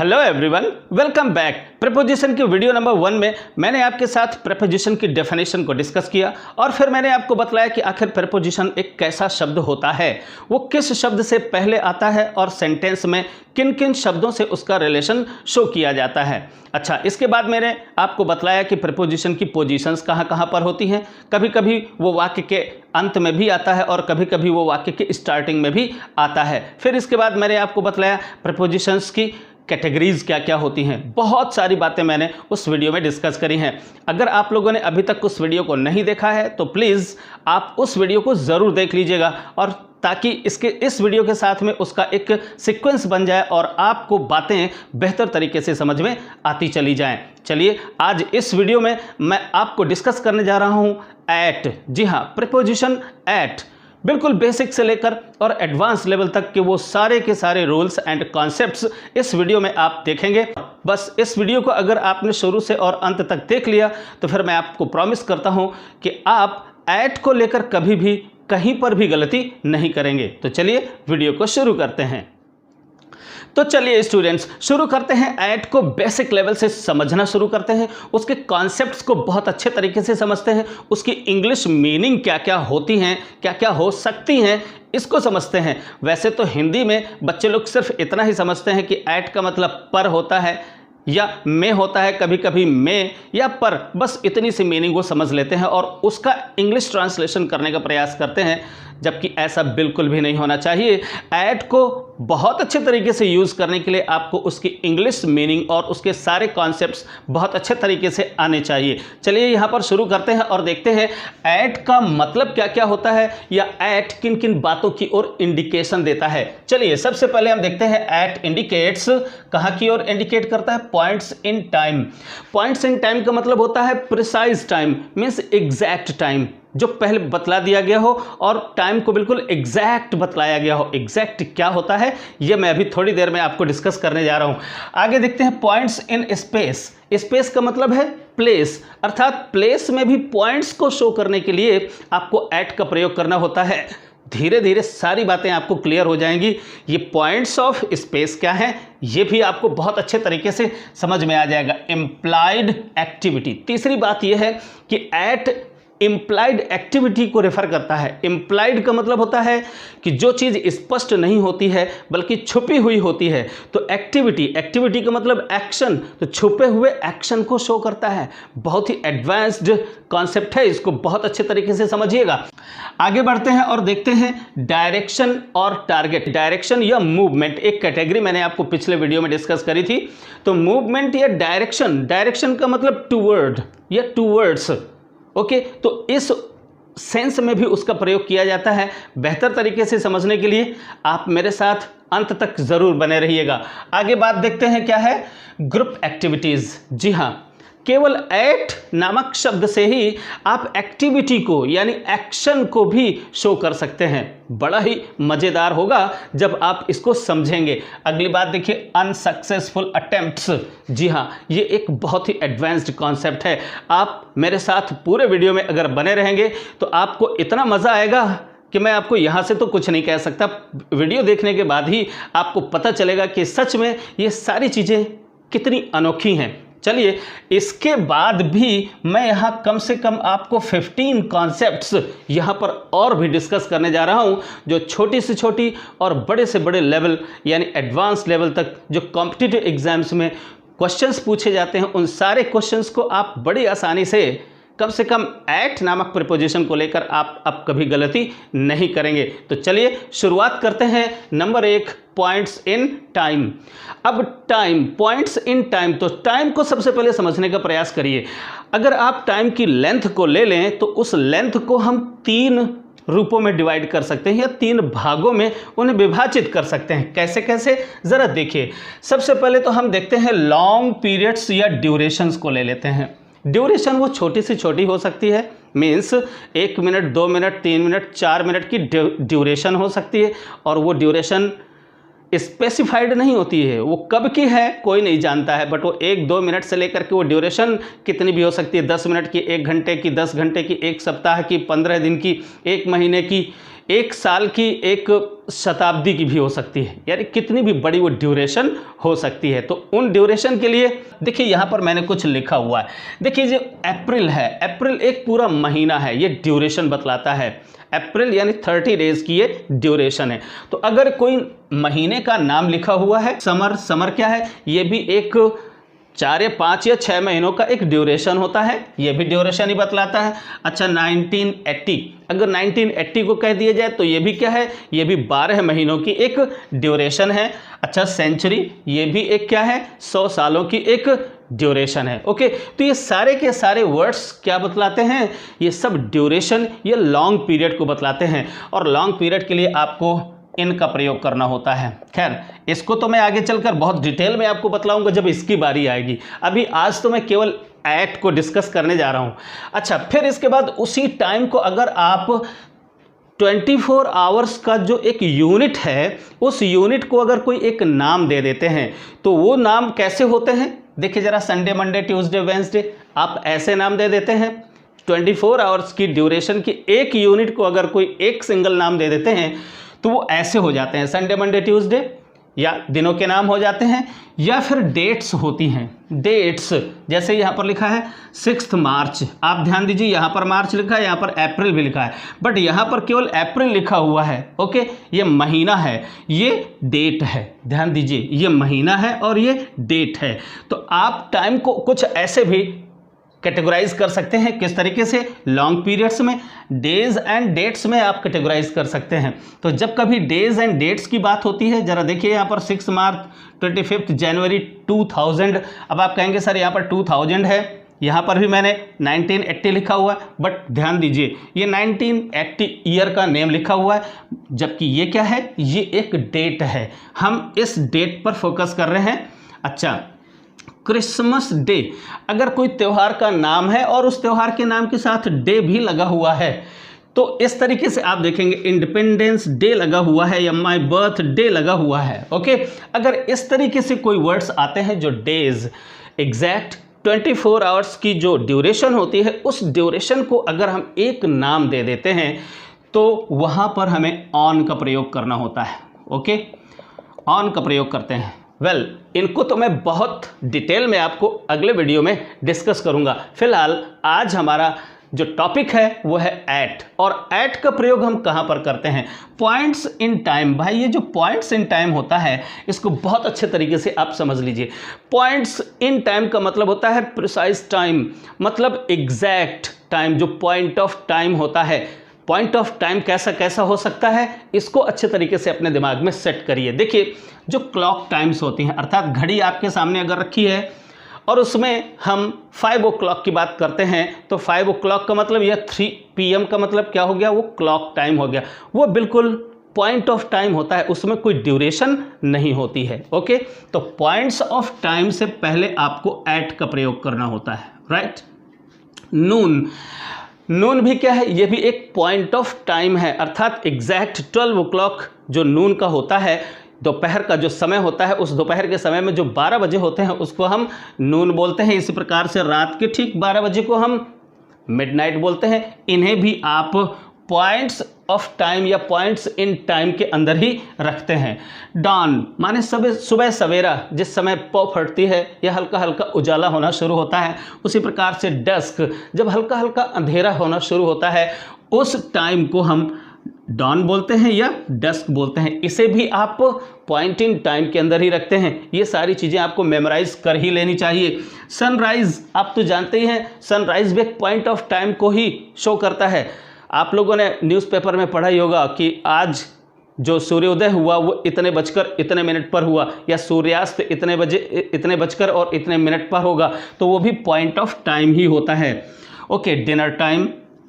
Hello everyone, welcome back. Preposition के video number 1 में मैंने आपके साथ प्रीपोजिशन की डेफिनेशन को डिस्कस किया और फिर मैंने आपको बतलाया कि आखिर प्रीपोजिशन एक कैसा शब्द होता है, वो किस शब्द से पहले आता है और सेंटेंस में किन किन शब्दों से उसका रिलेशन शो किया जाता है। अच्छा, इसके बाद मैंने आपको बतलाया कि प्रीपोजिशन की पोजीशंस कहाँ कहाँ पर होती हैं। कभी कभी वो वाक्य के अंत में भी आता है और कभी कभी वो वाक्य के स्टार्टिंग में भी आता है। फिर इसके बाद मैंने आपको बतलाया प्रीपोजिशंस की कैटेगरीज क्या क्या होती हैं। बहुत सारी बातें मैंने उस वीडियो में डिस्कस करी हैं। अगर आप लोगों ने अभी तक उस वीडियो को नहीं देखा है तो प्लीज़ आप उस वीडियो को ज़रूर देख लीजिएगा, और ताकि इस वीडियो के साथ में उसका एक सीक्वेंस बन जाए और आपको बातें बेहतर तरीके से समझ में आती चली जाएं। चलिए, आज इस वीडियो में मैं आपको डिस्कस करने जा रहा हूं एट। जी हाँ, प्रीपोजिशन एट, बिल्कुल बेसिक से लेकर और एडवांस लेवल तक के वो सारे के सारे रूल्स एंड कॉन्सेप्ट्स इस वीडियो में आप देखेंगे। बस इस वीडियो को अगर आपने शुरू से और अंत तक देख लिया तो फिर मैं आपको प्रॉमिस करता हूं कि आप एट को लेकर कभी भी कहीं पर भी गलती नहीं करेंगे। तो चलिए वीडियो को शुरू करते हैं। तो चलिए स्टूडेंट्स, शुरू करते हैं। ऐट को बेसिक लेवल से समझना शुरू करते हैं, उसके कॉन्सेप्ट्स को बहुत अच्छे तरीके से समझते हैं, उसकी इंग्लिश मीनिंग क्या क्या होती हैं, क्या क्या हो सकती हैं, इसको समझते हैं। वैसे तो हिंदी में बच्चे लोग सिर्फ इतना ही समझते हैं कि ऐट का मतलब पर होता है या में होता है, कभी कभी में या पर, बस इतनी सी मीनिंग वो समझ लेते हैं और उसका इंग्लिश ट्रांसलेशन करने का प्रयास करते हैं, जबकि ऐसा बिल्कुल भी नहीं होना चाहिए। ऐट को बहुत अच्छे तरीके से यूज़ करने के लिए आपको उसकी इंग्लिश मीनिंग और उसके सारे कॉन्सेप्ट्स बहुत अच्छे तरीके से आने चाहिए। चलिए यहाँ पर शुरू करते हैं और देखते हैं ऐट का मतलब क्या क्या होता है या ऐट किन किन बातों की ओर इंडिकेशन देता है। चलिए सबसे पहले हम देखते हैं ऐट इंडिकेट्स कहाँ की ओर इंडिकेट करता है। Points in time. Points in time का मतलब होता है precise time, means exact time, जो पहले बतला दिया गया हो और टाइम को बिल्कुल एग्जैक्ट बतलाया गया हो। एग्जैक्ट क्या होता है ये मैं अभी थोड़ी देर में आपको डिस्कस करने जा रहा हूं। आगे देखते हैं पॉइंट्स इन स्पेस। स्पेस का मतलब है प्लेस, अर्थात प्लेस में भी पॉइंट्स को शो करने के लिए आपको एट का प्रयोग करना होता है। धीरे धीरे सारी बातें आपको क्लियर हो जाएंगी। ये पॉइंट्स ऑफ स्पेस क्या है ये भी आपको बहुत अच्छे तरीके से समझ में आ जाएगा। Implied activity. तीसरी बात यह है कि एट इम्प्लाइड एक्टिविटी को रेफर करता है। इम्प्लाइड का मतलब होता है कि जो चीज़ स्पष्ट नहीं होती है बल्कि छुपी हुई होती है। तो एक्टिविटी का मतलब एक्शन, तो छुपे हुए एक्शन को शो करता है। बहुत ही एडवांस्ड कॉन्सेप्ट है, इसको बहुत अच्छे तरीके से समझिएगा। आगे बढ़ते हैं और देखते हैं डायरेक्शन और टारगेट। डायरेक्शन या मूवमेंट एक कैटेगरी मैंने आपको पिछले वीडियो में डिस्कस करी थी। तो मूवमेंट या डायरेक्शन का मतलब टूवर्ड या टूवर्ड्स। ओके, तो इस सेंस में भी उसका प्रयोग किया जाता है। बेहतर तरीके से समझने के लिए आप मेरे साथ अंत तक जरूर बने रहिएगा। आगे बात देखते हैं क्या है ग्रुप एक्टिविटीज। जी हाँ, केवल एट नामक शब्द से ही आप एक्टिविटी को यानी एक्शन को भी शो कर सकते हैं। बड़ा ही मज़ेदार होगा जब आप इसको समझेंगे। अगली बात देखिए अनसक्सेसफुल अटेम्प्ट्स। जी हाँ, ये एक बहुत ही एडवांस्ड कॉन्सेप्ट है। आप मेरे साथ पूरे वीडियो में अगर बने रहेंगे तो आपको इतना मज़ा आएगा कि मैं आपको यहाँ से तो कुछ नहीं कह सकता। वीडियो देखने के बाद ही आपको पता चलेगा कि सच में ये सारी चीज़ें कितनी अनोखी हैं। चलिए, इसके बाद भी मैं यहाँ कम से कम आपको 15 कॉन्सेप्ट्स यहाँ पर और भी डिस्कस करने जा रहा हूँ, जो छोटी से छोटी और बड़े से बड़े लेवल यानी एडवांस लेवल तक जो कॉम्पिटिटिव एग्जाम्स में क्वेश्चंस पूछे जाते हैं, उन सारे क्वेश्चंस को आप बड़ी आसानी से कम एट नामक प्रीपोजिशन को लेकर आप अब कभी गलती नहीं करेंगे। तो चलिए शुरुआत करते हैं। Number 1, points in time. अब टाइम, पॉइंट्स इन टाइम, तो टाइम को सबसे पहले समझने का प्रयास करिए। अगर आप टाइम की लेंथ को ले लें तो उस लेंथ को हम 3 रूपों में डिवाइड कर सकते हैं या 3 भागों में उन्हें विभाजित कर सकते हैं। कैसे कैसे जरा देखिए। सबसे पहले तो हम देखते हैं लॉन्ग पीरियड्स या ड्यूरेशंस को ले लेते हैं। ड्यूरेशन वो छोटी से छोटी हो सकती है, means 1 minute, 2 minute, 3 minute, 4 minute की ड्यूरेशन हो सकती है, और वो ड्यूरेशन स्पेसिफाइड नहीं होती है। वो कब की है कोई नहीं जानता है, बट वो 1-2 मिनट से लेकर के वो ड्यूरेशन कितनी भी हो सकती है। 10 मिनट की, 1 घंटे की, 10 घंटे की, 1 सप्ताह की, 15 दिन की, 1 महीने की, 1 साल की, 1 शताब्दी की भी हो सकती है, यानी कितनी भी बड़ी वो ड्यूरेशन हो सकती है। तो उन ड्यूरेशन के लिए देखिए यहाँ पर मैंने कुछ लिखा हुआ है। देखिए जो अप्रैल है, अप्रैल एक पूरा महीना है, ये ड्यूरेशन बतलाता है। अप्रैल यानी 30 डेज की ये ड्यूरेशन है। तो अगर कोई महीने का नाम लिखा हुआ है, समर, समर क्या है, ये भी एक 4 या 5 या 6 महीनों का एक ड्यूरेशन होता है, ये भी ड्यूरेशन ही बतलाता है। अच्छा 1980, अगर 1980 को कह दिया जाए तो ये भी क्या है, ये भी 12 महीनों की एक ड्यूरेशन है। अच्छा सेंचुरी, ये भी एक क्या है, 100 सालों की एक ड्यूरेशन है। ओके, तो ये सारे के सारे वर्ड्स क्या बतलाते हैं, ये सब ड्यूरेशन, ये लॉन्ग पीरियड को बतलाते हैं। और लॉन्ग पीरियड के लिए आपको इनका प्रयोग करना होता है। खैर इसको तो मैं आगे चलकर बहुत डिटेल में आपको बतलाऊंगा जब इसकी बारी आएगी। अभी आज तो मैं केवल एट को डिस्कस करने जा रहा हूं। अच्छा, फिर इसके बाद उसी टाइम को अगर आप 24 आवर्स का जो एक यूनिट है, उस यूनिट को अगर कोई एक नाम दे देते हैं तो वो नाम कैसे होते हैं। देखिए जरा, संडे, मंडे, ट्यूसडे, वेंसडे, आप ऐसे नाम दे देते हैं। 24 आवर्स की ड्यूरेशन की एक यूनिट को अगर कोई एक सिंगल नाम दे देते हैं तो वो ऐसे हो जाते हैं, संडे, मंडे, ट्यूसडे, या दिनों के नाम हो जाते हैं, या फिर डेट्स होती हैं। डेट्स जैसे यहाँ पर लिखा है 6 मार्च, आप ध्यान दीजिए यहाँ पर मार्च लिखा है, यहाँ पर अप्रैल भी लिखा है, बट यहाँ पर केवल अप्रैल लिखा हुआ है। ओके, ये महीना है, ये डेट है, ध्यान दीजिए, ये महीना है और ये डेट है। तो आप टाइम को कुछ ऐसे भी कैटेगराइज कर सकते हैं। किस तरीके से, लॉन्ग पीरियड्स में, डेज एंड डेट्स में आप कैटेगराइज कर सकते हैं। तो जब कभी डेज एंड डेट्स की बात होती है, जरा देखिए यहाँ पर 6 मार्च, 25 जनवरी 2000, अब आप कहेंगे सर यहाँ पर 2000 है, यहाँ पर भी मैंने 1980 लिखा हुआ है, बट ध्यान दीजिए ये 1980 ईयर का नेम लिखा हुआ है, जबकि ये क्या है, ये एक डेट है। हम इस डेट पर फोकस कर रहे हैं। अच्छा, क्रिसमस डे, अगर कोई त्यौहार का नाम है और उस त्यौहार के नाम के साथ डे भी लगा हुआ है, तो इस तरीके से आप देखेंगे इंडिपेंडेंस डे लगा हुआ है या माय बर्थ डे लगा हुआ है। ओके, अगर इस तरीके से कोई वर्ड्स आते हैं जो डेज, एग्जैक्ट 24 आवर्स की जो ड्यूरेशन होती है, उस ड्यूरेशन को अगर हम एक नाम दे देते हैं तो वहाँ पर हमें ऑन का प्रयोग करना होता है। ओके, ऑन का प्रयोग करते हैं। वेल, इनको तो मैं बहुत डिटेल में आपको अगले वीडियो में डिस्कस करूंगा। फिलहाल आज हमारा जो टॉपिक है वो है एट, और एट का प्रयोग हम कहाँ पर करते हैं, पॉइंट्स इन टाइम। भाई ये जो पॉइंट्स इन टाइम होता है, इसको बहुत अच्छे तरीके से आप समझ लीजिए। पॉइंट्स इन टाइम का मतलब होता है प्रिसाइज टाइम, मतलब एग्जैक्ट टाइम, जो पॉइंट ऑफ टाइम होता है। पॉइंट ऑफ टाइम कैसा कैसा हो सकता है, इसको अच्छे तरीके से अपने दिमाग में सेट करिए। देखिए जो क्लॉक टाइम्स होती हैं, अर्थात घड़ी आपके सामने अगर रखी है और उसमें हम 5 o'clock की बात करते हैं, तो 5 o'clock का मतलब या 3 PM का मतलब क्या हो गया, वो क्लॉक टाइम हो गया। वो बिल्कुल पॉइंट ऑफ टाइम होता है, उसमें कोई ड्यूरेशन नहीं होती है। ओके, तो पॉइंट्स ऑफ टाइम से पहले आपको एट का प्रयोग करना होता है, राइट। नून, नून भी क्या है, ये भी एक पॉइंट ऑफ टाइम है, अर्थात एग्जैक्ट 12 o'clock जो नून का होता है, दोपहर का जो समय होता है, उस दोपहर के समय में जो 12 बजे होते हैं उसको हम नून बोलते हैं। इसी प्रकार से रात के ठीक 12 बजे को हम मिडनाइट बोलते हैं। इन्हें भी आप पॉइंट्स ऑफ टाइम या पॉइंट्स इन टाइम के अंदर ही रखते हैं। डॉन माने सुबह सवेरा, जिस समय पौ फटती है या हल्का हल्का उजाला होना शुरू होता है। उसी प्रकार से डस्क, जब हल्का हल्का अंधेरा होना शुरू होता है, उस टाइम को हम डॉन बोलते हैं या डस्क बोलते हैं। इसे भी आप पॉइंट इन टाइम के अंदर ही रखते हैं। ये सारी चीज़ें आपको मेमोराइज कर ही लेनी चाहिए। सनराइज, आप तो जानते ही हैं, सनराइज भी एक पॉइंट ऑफ टाइम को ही शो करता है। आप लोगों ने न्यूज़पेपर में पढ़ा ही होगा कि आज जो सूर्योदय हुआ वो इतने बजकर इतने मिनट पर हुआ, या सूर्यास्त इतने बजे इतने बजकर और इतने मिनट पर होगा, तो वो भी पॉइंट ऑफ टाइम ही होता है। Okay, dinner time,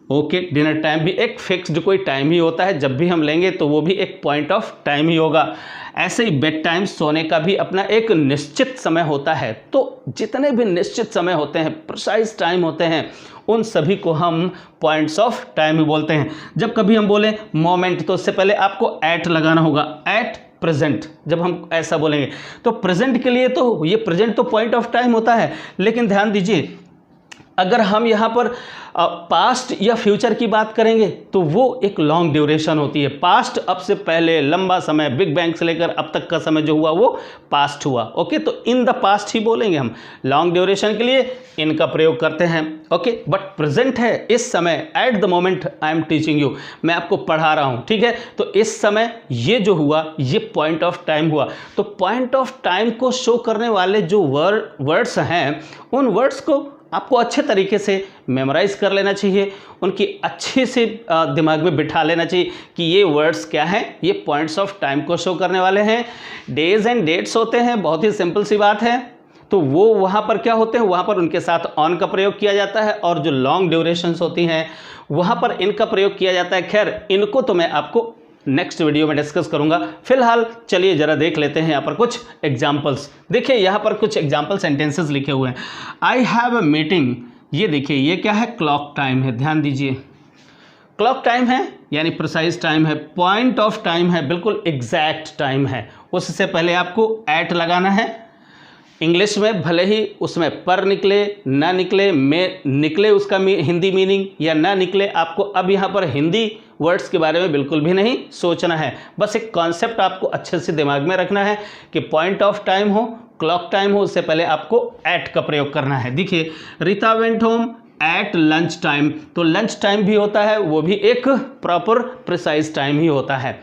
okay, dinner time भी एक फिक्स्ड कोई टाइम ही होता है, जब भी हम लेंगे तो वो भी एक पॉइंट ऑफ टाइम ही होगा। ऐसे ही बेड टाइम, सोने का भी अपना एक निश्चित समय होता है। तो जितने भी निश्चित समय होते हैं, प्रिसाइज टाइम होते हैं, उन सभी को हम पॉइंट्स ऑफ टाइम ही बोलते हैं। जब कभी हम बोलें मोमेंट, तो उससे पहले आपको एट लगाना होगा, एट प्रेजेंट। जब हम ऐसा बोलेंगे तो प्रेजेंट के लिए तो ये प्रेजेंट तो पॉइंट ऑफ टाइम होता है, लेकिन ध्यान दीजिए अगर हम यहाँ पर पास्ट या फ्यूचर की बात करेंगे तो वो एक लॉन्ग ड्यूरेशन होती है। पास्ट अब से पहले लंबा समय, बिग बैंग से लेकर अब तक का समय जो हुआ वो पास्ट हुआ। ओके, तो इन द पास्ट ही बोलेंगे हम। लॉन्ग ड्यूरेशन के लिए इन का प्रयोग करते हैं। ओके, बट प्रेजेंट है, इस समय, eight the moment I am teaching you, मैं आपको पढ़ा रहा हूँ, ठीक है। तो इस समय ये जो हुआ ये पॉइंट ऑफ टाइम हुआ। तो पॉइंट ऑफ टाइम को शो करने वाले जो वर्ड्स हैं, उन वर्ड्स को आपको अच्छे तरीके से मेमोराइज कर लेना चाहिए, उनकी अच्छे से दिमाग में बिठा लेना चाहिए कि ये वर्ड्स क्या हैं, ये पॉइंट्स ऑफ टाइम को शो करने वाले हैं। डेज एंड डेट्स होते हैं, बहुत ही सिंपल सी बात है। तो वो वहाँ पर क्या होते हैं, वहाँ पर उनके साथ ऑन का प्रयोग किया जाता है, और जो लॉन्ग ड्यूरेशंस होती हैं वहाँ पर इनका प्रयोग किया जाता है। खैर, इनको तो मैं आपको नेक्स्ट वीडियो में डिस्कस करूंगा। फिलहाल चलिए जरा देख लेते हैं यहाँ पर कुछ एग्जाम्पल्स। देखिए यहाँ पर कुछ एग्जाम्पल सेंटेंसेस लिखे हुए हैं। आई हैव अ मीटिंग, ये देखिए ये क्या है, क्लॉक टाइम है, ध्यान दीजिए। क्लॉक टाइम है यानी प्रिसाइज टाइम है, पॉइंट ऑफ टाइम है, बिल्कुल एग्जैक्ट टाइम है। उससे पहले आपको एट लगाना है। इंग्लिश में भले ही उसमें पर निकले, ना निकले, में निकले उसका हिंदी मीनिंग या ना निकले, आपको अब यहाँ पर हिंदी वर्ड्स के बारे में बिल्कुल भी नहीं सोचना है। बस एक कॉन्सेप्ट आपको अच्छे से दिमाग में रखना है कि पॉइंट ऑफ टाइम हो, क्लॉक टाइम हो, उससे पहले आपको एट का प्रयोग करना है। देखिए, Rita went home at lunch time, तो लंच टाइम भी होता है, वो भी एक प्रॉपर प्रिसाइज टाइम ही होता है,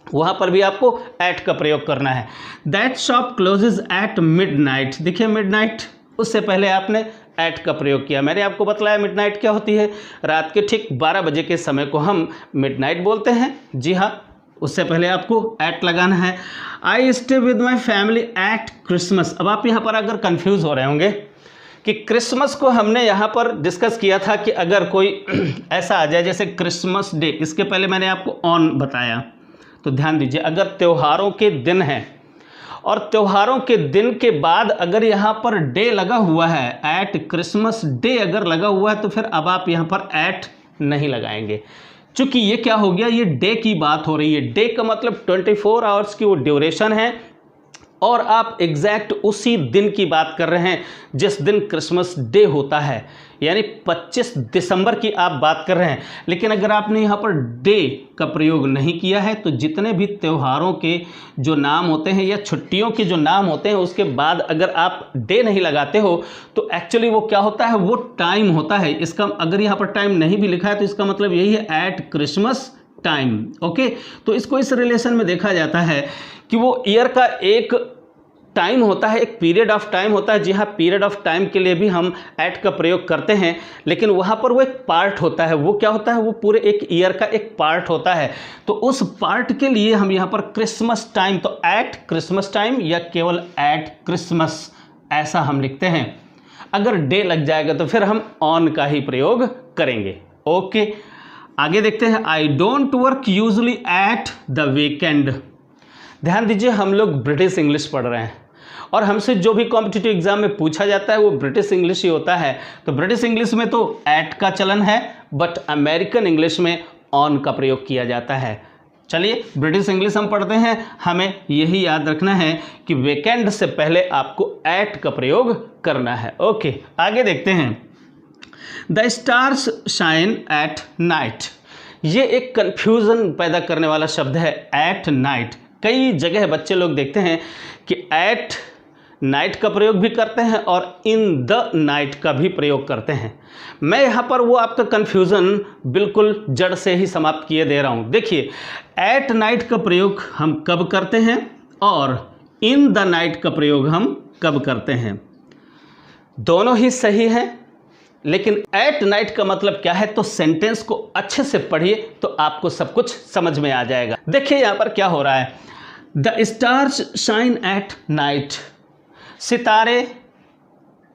वहाँ पर भी आपको एट का प्रयोग करना है। That shop closes at midnight, देखिए मिडनाइट, उससे पहले आपने एट का प्रयोग किया। मैंने आपको बतलाया मिडनाइट क्या होती है, रात के ठीक 12 बजे के समय को हम मिडनाइट बोलते हैं। जी हाँ, उससे पहले आपको एट लगाना है। I stay with my family at Christmas. अब आप यहाँ पर अगर कंफ्यूज हो रहे होंगे कि क्रिसमस को हमने यहाँ पर डिस्कस किया था कि अगर कोई ऐसा आ जाए जैसे क्रिसमस डे, इसके पहले मैंने आपको ऑन बताया, तो ध्यान दीजिए, अगर त्योहारों के दिन हैं और त्योहारों के दिन के बाद अगर यहाँ पर डे लगा हुआ है, एट क्रिसमस डे अगर लगा हुआ है, तो फिर अब आप यहाँ पर एट नहीं लगाएंगे, क्योंकि ये क्या हो गया, ये डे की बात हो रही है। डे का मतलब 24 आवर्स की वो ड्यूरेशन है, और आप एग्जैक्ट उसी दिन की बात कर रहे हैं जिस दिन क्रिसमस डे होता है, यानी 25 दिसंबर की आप बात कर रहे हैं। लेकिन अगर आपने यहाँ पर डे का प्रयोग नहीं किया है, तो जितने भी त्योहारों के जो नाम होते हैं या छुट्टियों के जो नाम होते हैं, उसके बाद अगर आप डे नहीं लगाते हो, तो एक्चुअली वो क्या होता है, वो टाइम होता है। इसका अगर यहाँ पर टाइम नहीं भी लिखा है तो इसका मतलब यही है, एट क्रिसमस टाइम। ओके, तो इसको इस रिलेशन में देखा जाता है कि वो ईयर का एक टाइम होता है, एक पीरियड ऑफ टाइम होता है। जी हाँ, पीरियड ऑफ टाइम के लिए भी हम एट का प्रयोग करते हैं, लेकिन वहाँ पर वो एक पार्ट होता है। वो क्या होता है, वो पूरे एक ईयर का एक पार्ट होता है। तो उस पार्ट के लिए हम यहाँ पर क्रिसमस टाइम, तो एट क्रिसमस टाइम या केवल एट क्रिसमस ऐसा हम लिखते हैं। अगर डे लग जाएगा तो फिर हम ऑन का ही प्रयोग करेंगे। ओके, आगे देखते हैं। I don't work usually at the weekend. ध्यान दीजिए, हम लोग ब्रिटिश इंग्लिश पढ़ रहे हैं और हमसे जो भी कॉम्पिटिटिव एग्जाम में पूछा जाता है वो ब्रिटिश इंग्लिश ही होता है। तो ब्रिटिश इंग्लिश में तो एट का चलन है, बट अमेरिकन इंग्लिश में ऑन का प्रयोग किया जाता है। चलिए, ब्रिटिश इंग्लिश हम पढ़ते हैं, हमें यही याद रखना है कि वीकेंड से पहले आपको एट का प्रयोग करना है। ओके, आगे देखते हैं। The stars shine at night, ये एक कंफ्यूजन पैदा करने वाला शब्द है, एट नाइट। कई जगह बच्चे लोग देखते हैं कि एट नाइट का प्रयोग भी करते हैं और इन द नाइट का भी प्रयोग करते हैं। मैं यहाँ पर वो आपका कंफ्यूजन बिल्कुल जड़ से ही समाप्त किए दे रहा हूँ। देखिए, एट नाइट का प्रयोग हम कब करते हैं और इन द नाइट का प्रयोग हम कब करते हैं, दोनों ही सही हैं। लेकिन एट नाइट का मतलब क्या है, तो सेंटेंस को अच्छे से पढ़िए तो आपको सब कुछ समझ में आ जाएगा। देखिए यहाँ पर क्या हो रहा है, the stars shine at night, सितारे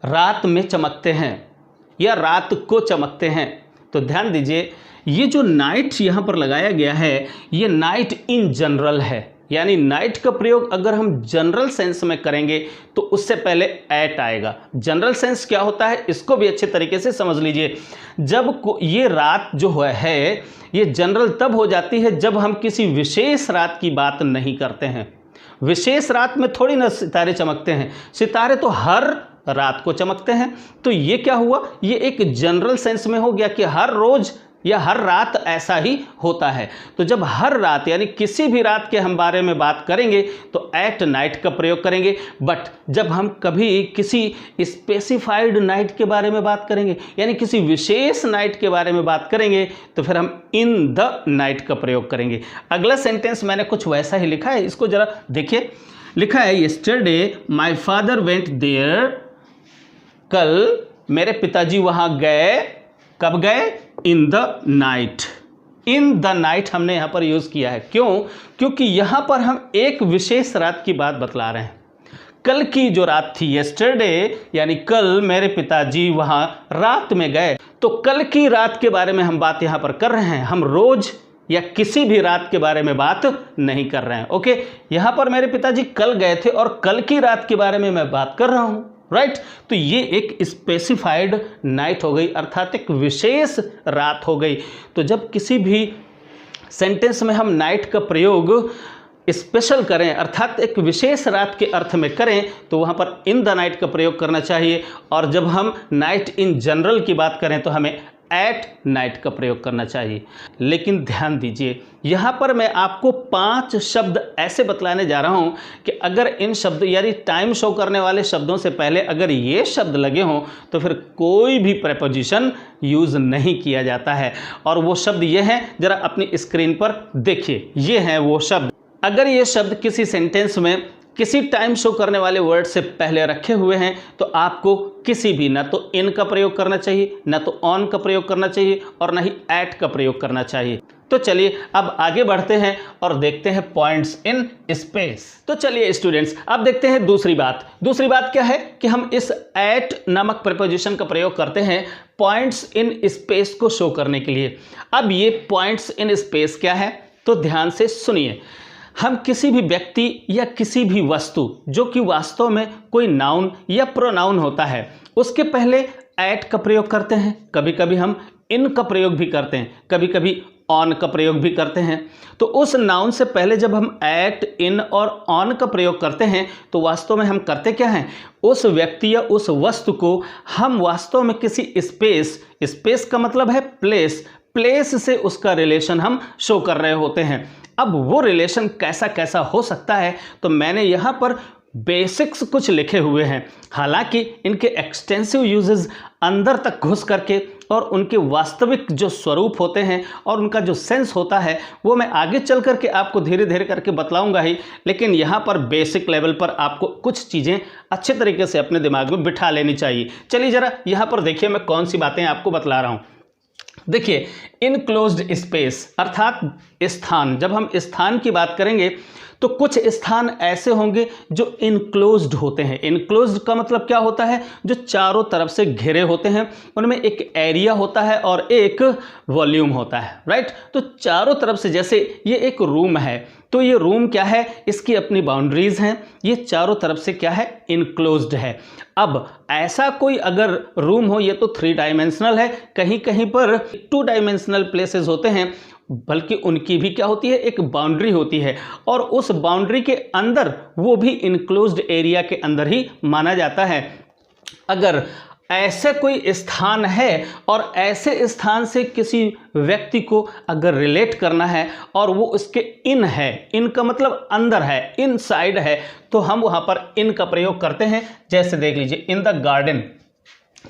रात में चमकते हैं या रात को चमकते हैं। तो ध्यान दीजिए, ये जो नाइट यहाँ पर लगाया गया है, ये नाइट इन जनरल है, यानी नाइट का प्रयोग अगर हम जनरल सेंस में करेंगे तो उससे पहले एट आएगा। जनरल सेंस क्या होता है, इसको भी अच्छे तरीके से समझ लीजिए। जब ये रात जो है ये जनरल तब हो जाती है जब हम किसी विशेष रात की बात नहीं करते हैं। विशेष रात में थोड़ी ना सितारे चमकते हैं, सितारे तो हर रात को चमकते हैं। तो ये क्या हुआ, ये एक जनरल सेंस में हो गया कि हर रोज या हर रात ऐसा ही होता है। तो जब हर रात यानी किसी भी रात के हम बारे में बात करेंगे तो एट नाइट का प्रयोग करेंगे। बट जब हम कभी किसी स्पेसिफाइड नाइट के बारे में बात करेंगे यानी किसी विशेष नाइट के बारे में बात करेंगे तो फिर हम इन द नाइट का प्रयोग करेंगे। अगला सेंटेंस मैंने कुछ वैसा ही लिखा है, इसको जरा देखिए। लिखा है yesterday my father went there, कल मेरे पिताजी वहां गए। कब गए? In the night. In the night हमने यहां पर यूज किया है। क्यों? क्योंकि यहां पर हम एक विशेष रात की बात बतला रहे हैं। कल की जो रात थी, यस्टरडे यानी कल मेरे पिताजी वहां रात में गए, तो कल की रात के बारे में हम बात यहां पर कर रहे हैं। हम रोज या किसी भी रात के बारे में बात नहीं कर रहे हैं। ओके, यहां पर मेरे पिताजी कल गए थे और कल की रात के बारे में मैं बात कर रहा हूं। राइट, तो ये एक स्पेसिफाइड नाइट हो गई, अर्थात एक विशेष रात हो गई। तो जब किसी भी सेंटेंस में हम नाइट का प्रयोग स्पेशल करें अर्थात एक विशेष रात के अर्थ में करें तो वहाँ पर इन द नाइट का प्रयोग करना चाहिए। और जब हम नाइट इन जनरल की बात करें तो हमें एट नाइट का प्रयोग करना चाहिए। लेकिन ध्यान दीजिए, यहाँ पर मैं आपको 5 शब्द ऐसे बतलाने जा रहा हूँ कि अगर इन शब्द यानी टाइम शो करने वाले शब्दों से पहले अगर ये शब्द लगे हों तो फिर कोई भी प्रेपोजिशन यूज़ नहीं किया जाता है। और वो शब्द ये हैं, जरा अपनी स्क्रीन पर देखिए, ये हैं वो शब्द। अगर ये शब्द किसी सेंटेंस में किसी टाइम शो करने वाले वर्ड से पहले रखे हुए हैं तो आपको किसी भी ना तो इन का प्रयोग करना चाहिए, ना तो ऑन का प्रयोग करना चाहिए और ना ही एट का प्रयोग करना चाहिए। तो चलिए अब आगे बढ़ते हैं और देखते हैं पॉइंट्स इन स्पेस। तो चलिए स्टूडेंट्स, अब देखते हैं दूसरी बात। दूसरी बात क्या है कि हम इस एट नामक प्रीपोजिशन का प्रयोग करते हैं पॉइंट्स इन स्पेस को शो करने के लिए। अब ये पॉइंट्स इन स्पेस क्या है, तो ध्यान से सुनिए। हम किसी भी व्यक्ति या किसी भी वस्तु जो कि वास्तव में कोई नाउन या प्रोनाउन होता है उसके पहले एट का प्रयोग करते हैं। कभी कभी हम इन का प्रयोग भी करते हैं, कभी कभी ऑन का प्रयोग भी करते हैं। तो उस नाउन से पहले जब हम एट, इन और ऑन का प्रयोग करते हैं तो वास्तव में हम करते क्या हैं, उस व्यक्ति या उस वस्तु को हम वास्तव में किसी स्पेस का मतलब है प्लेस से उसका रिलेशन हम शो कर रहे होते हैं। अब वो रिलेशन कैसा कैसा हो सकता है, तो मैंने यहाँ पर बेसिक्स कुछ लिखे हुए हैं। हालांकि इनके एक्सटेंसिव यूजेस अंदर तक घुस करके और उनके वास्तविक जो स्वरूप होते हैं और उनका जो सेंस होता है वो मैं आगे चल करके आपको धीरे धीरे करके बतलाऊंगा ही। लेकिन यहाँ पर बेसिक लेवल पर आपको कुछ चीज़ें अच्छे तरीके से अपने दिमाग में बिठा लेनी चाहिए। चलिए ज़रा यहाँ पर देखिए मैं कौन सी बातें आपको बतला रहा हूँ। देखिए, इनक्लोज्ड स्पेस अर्थात स्थान। जब हम स्थान की बात करेंगे तो कुछ स्थान ऐसे होंगे जो इनक्लोज्ड होते हैं। इनक्लोज्ड का मतलब क्या होता है, जो चारों तरफ से घिरे होते हैं। उनमें एक एरिया होता है और एक वॉल्यूम होता है। राइट, तो चारों तरफ से, जैसे ये एक रूम है तो ये रूम क्या है, इसकी अपनी बाउंड्रीज हैं, ये चारों तरफ से क्या है, इनक्लोज्ड है। अब ऐसा कोई अगर रूम हो, ये तो 3 डायमेंशनल है, कहीं कहीं पर 2 डायमेंशनल प्लेसेस होते हैं, बल्कि उनकी भी क्या होती है, एक बाउंड्री होती है और उस बाउंड्री के अंदर वो भी इनक्लोज्ड एरिया के अंदर ही माना जाता है। अगर ऐसे कोई स्थान है और ऐसे स्थान से किसी व्यक्ति को अगर रिलेट करना है और वो उसके इन है, इन का मतलब अंदर है, इनसाइड है, तो हम वहाँ पर इन का प्रयोग करते हैं। जैसे देख लीजिए, इन द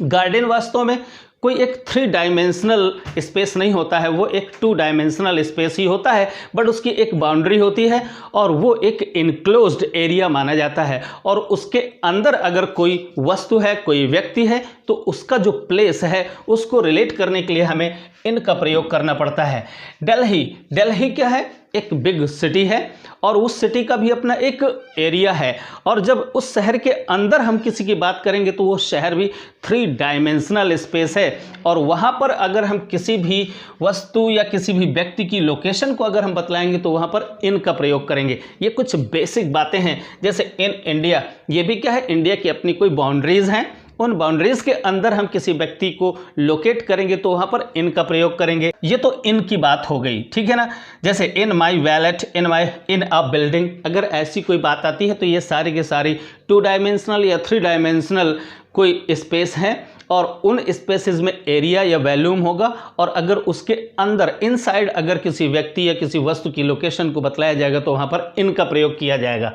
गार्डन वास्तव में कोई एक 3 डायमेंशनल स्पेस नहीं होता है, वो एक 2 डायमेंशनल स्पेस ही होता है, बट उसकी एक बाउंड्री होती है और वो एक इनक्लोज्ड एरिया माना जाता है। और उसके अंदर अगर कोई वस्तु है, कोई व्यक्ति है, तो उसका जो प्लेस है उसको रिलेट करने के लिए हमें इनका प्रयोग करना पड़ता है। दिल्ली क्या है, एक बिग सिटी है और उस सिटी का भी अपना एक एरिया है। और जब उस शहर के अंदर हम किसी की बात करेंगे तो वो शहर भी 3 डायमेंशनल स्पेस है। और वहाँ पर अगर हम किसी भी वस्तु या किसी भी व्यक्ति की लोकेशन को अगर हम बतलाएंगे तो वहाँ पर इन का प्रयोग करेंगे। ये कुछ बेसिक बातें हैं। जैसे इन इंडिया, ये भी क्या है, इंडिया की अपनी कोई बाउंड्रीज हैं, उन बाउंड्रीज के अंदर हम किसी व्यक्ति को लोकेट करेंगे तो वहां पर इन का प्रयोग करेंगे। ये तो इन की बात हो गई, ठीक है ना। जैसे इन माई वैलेट, इन अ बिल्डिंग, अगर ऐसी कोई बात आती है तो ये सारी के सारी 2 डायमेंशनल या 3 डायमेंशनल कोई स्पेस है और उन स्पेसेस में एरिया या वॉल्यूम होगा, और अगर उसके अंदर इनसाइड अगर किसी व्यक्ति या किसी वस्तु की लोकेशन को बतलाया जाएगा तो वहाँ पर इन का प्रयोग किया जाएगा।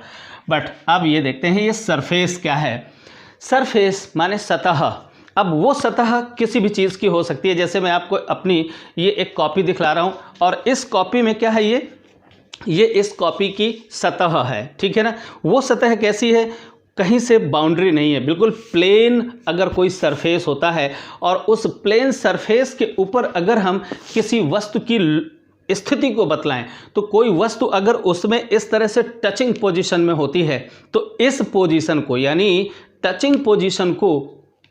बट अब ये देखते हैं ये सरफेस क्या है। सरफेस माने सतह। अब वो सतह किसी भी चीज़ की हो सकती है। जैसे मैं आपको अपनी ये एक कॉपी दिखला रहा हूँ और इस कॉपी में क्या है, ये इस कॉपी की सतह है, ठीक है ना। वो सतह कैसी है, कहीं से बाउंड्री नहीं है, बिल्कुल प्लेन अगर कोई सरफेस होता है और उस प्लेन सरफेस के ऊपर अगर हम किसी वस्तु की स्थिति को बतलाएं तो कोई वस्तु अगर उसमें इस तरह से टचिंग पोजीशन में होती है तो इस पोजीशन को यानी टचिंग पोजीशन को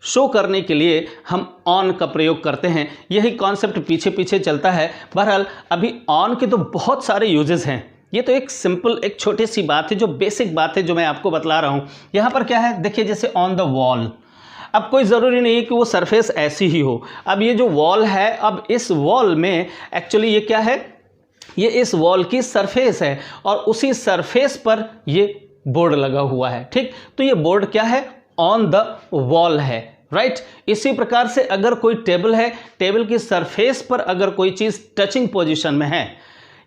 शो करने के लिए हम ऑन का प्रयोग करते हैं। यही कॉन्सेप्ट पीछे पीछे चलता है। बहरहाल अभी ऑन के तो बहुत सारे यूजेस हैं, ये तो एक सिंपल एक छोटी सी बात है जो बेसिक बात है जो मैं आपको बतला रहा हूँ। यहाँ पर क्या है देखिए, जैसे ऑन द वॉल। अब कोई ज़रूरी नहीं है कि वो सरफेस ऐसी ही हो। अब ये जो वॉल है, अब इस वॉल में एक्चुअली ये क्या है, ये इस वॉल की सरफेस है और उसी सरफेस पर ये बोर्ड लगा हुआ है, ठीक। तो ये बोर्ड क्या है, ऑन द वॉल है, राइट। इसी प्रकार से अगर कोई टेबल है, टेबल की सरफेस पर अगर कोई चीज़ टचिंग पोजीशन में है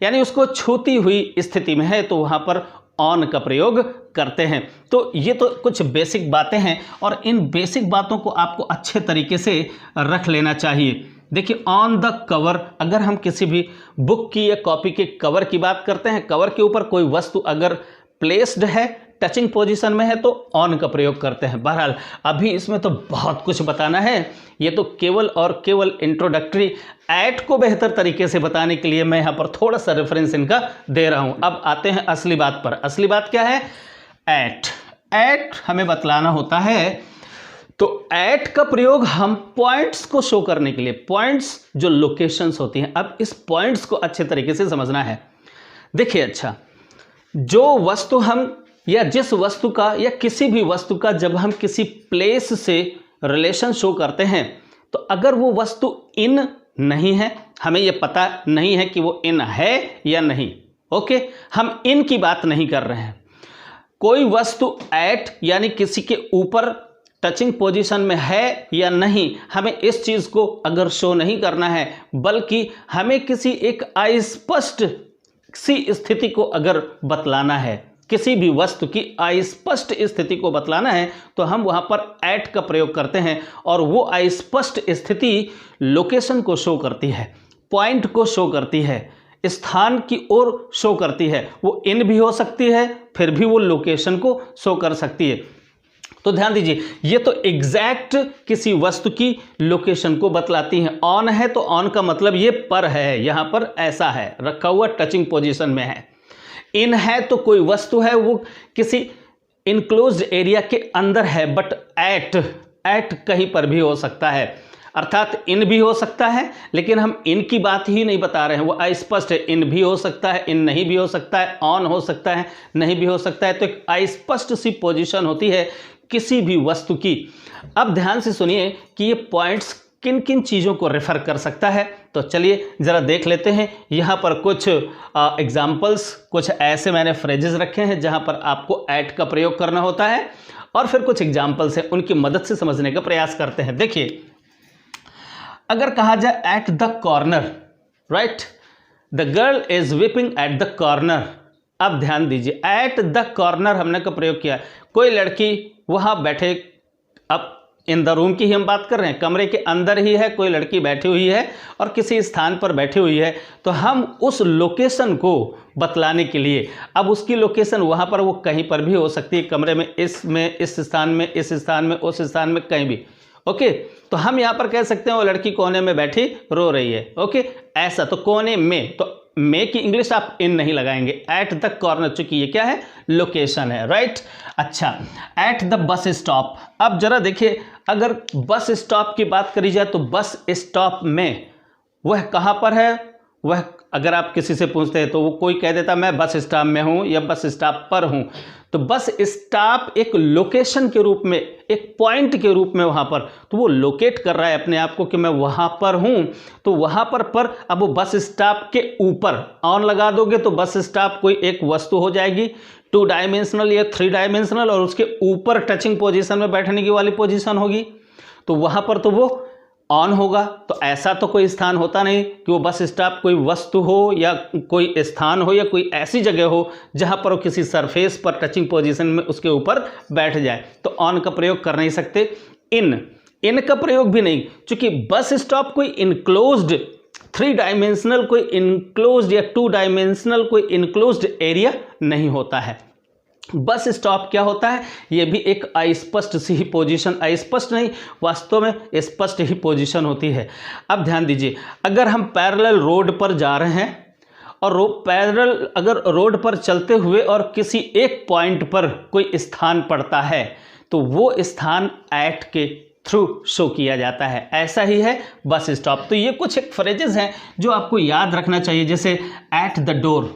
यानी उसको छूती हुई स्थिति में है तो वहाँ पर ऑन का प्रयोग करते हैं। तो ये तो कुछ बेसिक बातें हैं और इन बेसिक बातों को आपको अच्छे तरीके से रख लेना चाहिए। देखिए ऑन द कवर, अगर हम किसी भी बुक की या कॉपी के कवर की बात करते हैं, कवर के ऊपर कोई वस्तु अगर प्लेस्ड है, टचिंग पोजीशन में है तो ऑन का प्रयोग करते हैं। बहरहाल अभी इसमें तो बहुत कुछ बताना है, ये तो केवल और केवल इंट्रोडक्टरी एट को बेहतर तरीके से बताने के लिए मैं यहाँ पर थोड़ा सा रेफरेंस इनका दे रहा हूँ। अब आते हैं असली बात पर। असली बात क्या है, एट। एट हमें बतलाना होता है, तो एट का प्रयोग हम पॉइंट्स को शो करने के लिए, पॉइंट्स जो लोकेशंस होती हैं। अब इस पॉइंट्स को अच्छे तरीके से समझना है। देखिए अच्छा, जो वस्तु हम या जिस वस्तु का या किसी भी वस्तु का जब हम किसी प्लेस से रिलेशन शो करते हैं तो अगर वो वस्तु इन नहीं है, हमें ये पता नहीं है कि वो इन है या नहीं, ओके, हम इन की बात नहीं कर रहे हैं। कोई वस्तु एट यानी किसी के ऊपर टचिंग पोजीशन में है या नहीं, हमें इस चीज़ को अगर शो नहीं करना है बल्कि हमें किसी एक अस्पष्ट सी स्थिति को अगर बतलाना है, किसी भी वस्तु की अस्पष्ट स्थिति को बतलाना है तो हम वहाँ पर एट का प्रयोग करते हैं और वो अस्पष्ट स्थिति लोकेशन को शो करती है, पॉइंट को शो करती है, स्थान की ओर शो करती है। वो इन भी हो सकती है, फिर भी वो लोकेशन को शो कर सकती है। तो ध्यान दीजिए, ये तो एग्जैक्ट किसी वस्तु की लोकेशन को बतलाती हैं। ऑन है तो ऑन का मतलब ये पर है, यहाँ पर ऐसा है, रखा हुआ टचिंग पोजीशन में है। इन है तो कोई वस्तु है वो किसी इनक्लोज्ड एरिया के अंदर है। बट एट कहीं पर भी हो सकता है, अर्थात इन भी हो सकता है, लेकिन हम इन की बात ही नहीं बता रहे हैं, वो अस्पष्ट है। इन भी हो सकता है, इन नहीं भी हो सकता है, ऑन हो सकता है, नहीं भी हो सकता है। तो एक अस्पष्ट सी पोजीशन होती है किसी भी वस्तु की। अब ध्यान से सुनिए कि ये पॉइंट्स किन किन चीज़ों को रेफर कर सकता है। तो चलिए ज़रा देख लेते हैं। यहाँ पर कुछ एग्जाम्पल्स, कुछ ऐसे मैंने फ्रेजेस रखे हैं जहाँ पर आपको एट का प्रयोग करना होता है और फिर कुछ एग्जाम्पल्स हैं, उनकी मदद से समझने का प्रयास करते हैं। देखिए, अगर कहा जाए eight the corner, right, the girl is weeping eight the corner. अब ध्यान दीजिए, एट द कॉर्नर हमने का प्रयोग किया। कोई लड़की वहाँ बैठे, अब इन द रूम की ही हम बात कर रहे हैं, कमरे के अंदर ही है, कोई लड़की बैठी हुई है और किसी स्थान पर बैठी हुई है, तो हम उस लोकेशन को बतलाने के लिए, अब उसकी लोकेशन वहाँ पर वो कहीं पर भी हो सकती है, कमरे में, इसमें, इस स्थान में, इस स्थान में, उस स्थान में, कहीं भी, ओके। तो हम यहाँ पर कह सकते हैं वो लड़की कोने में बैठी रो रही है, ओके, ऐसा। तो कोने में, तो मे की इंग्लिश आप इन नहीं लगाएंगे, एट द कॉर्नर, चूंकि ये क्या है, लोकेशन है, राइट। अच्छा, एट द बस स्टॉप। अब जरा देखिए, अगर बस स्टॉप की बात करी जाए तो बस स्टॉप में वह कहाँ पर है, वह अगर आप किसी से पूछते हैं तो वो कोई कह देता मैं बस स्टॉप में हूँ या बस स्टॉप पर हूँ। तो बस स्टॉप एक लोकेशन के रूप में, एक पॉइंट के रूप में वहाँ पर, तो वो लोकेट कर रहा है अपने आप को कि मैं वहाँ पर हूँ। तो वहाँ पर अब वो बस स्टॉप के ऊपर ऑन लगा दोगे तो बस स्टॉप कोई एक वस्तु हो जाएगी, 2 डायमेंशनल या 3 डायमेंशनल और उसके ऊपर टचिंग पोजीशन में बैठने की वाली पोजीशन होगी, तो वहाँ पर तो वो ऑन होगा। तो ऐसा तो कोई स्थान होता नहीं कि वो बस स्टॉप कोई वस्तु हो या कोई स्थान हो या कोई ऐसी जगह हो जहाँ पर वो किसी सरफेस पर टचिंग पोजीशन में उसके ऊपर बैठ जाए, तो ऑन का प्रयोग कर नहीं सकते। इन का प्रयोग भी नहीं, क्योंकि बस स्टॉप कोई इनक्लोज्ड 3 डायमेंशनल कोई इनक्लोज्ड या 2 डायमेंशनल कोई इनक्लोज्ड एरिया नहीं होता है। बस स्टॉप क्या होता है, ये भी एक अस्पष्ट सी ही पोजीशन, अस्पष्ट नहीं वास्तव में स्पष्ट ही पोजीशन होती है। अब ध्यान दीजिए, अगर हम पैरेलल रोड पर जा रहे हैं और पैरेलल अगर रोड पर चलते हुए और किसी एक पॉइंट पर कोई स्थान पड़ता है तो वो स्थान एट के थ्रू शो किया जाता है। ऐसा ही है बस स्टॉप। तो ये कुछ एक फ्रेजेस हैं जो आपको याद रखना चाहिए, जैसे एट द डोर।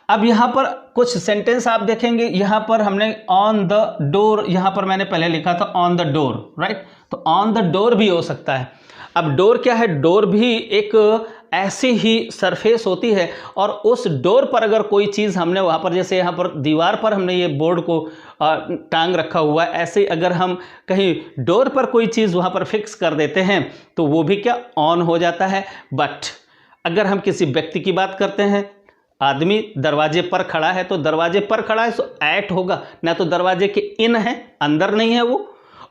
अब यहाँ पर कुछ सेंटेंस आप देखेंगे, यहाँ पर हमने ऑन द डोर, यहाँ पर मैंने पहले लिखा था ऑन द डोर, राइट। तो ऑन द डोर भी हो सकता है। अब डोर क्या है, डोर भी एक ऐसी ही सरफेस होती है और उस डोर पर अगर कोई चीज़ हमने वहाँ पर, जैसे यहाँ पर दीवार पर हमने ये बोर्ड को टांग रखा हुआ है, ऐसे अगर हम कहीं डोर पर कोई चीज़ वहाँ पर फिक्स कर देते हैं तो वो भी क्या ऑन हो जाता है। बट अगर हम किसी व्यक्ति की बात करते हैं, आदमी दरवाजे पर खड़ा है तो दरवाजे पर खड़ा है तो एट होगा, ना तो दरवाजे के इन है, अंदर नहीं है वो,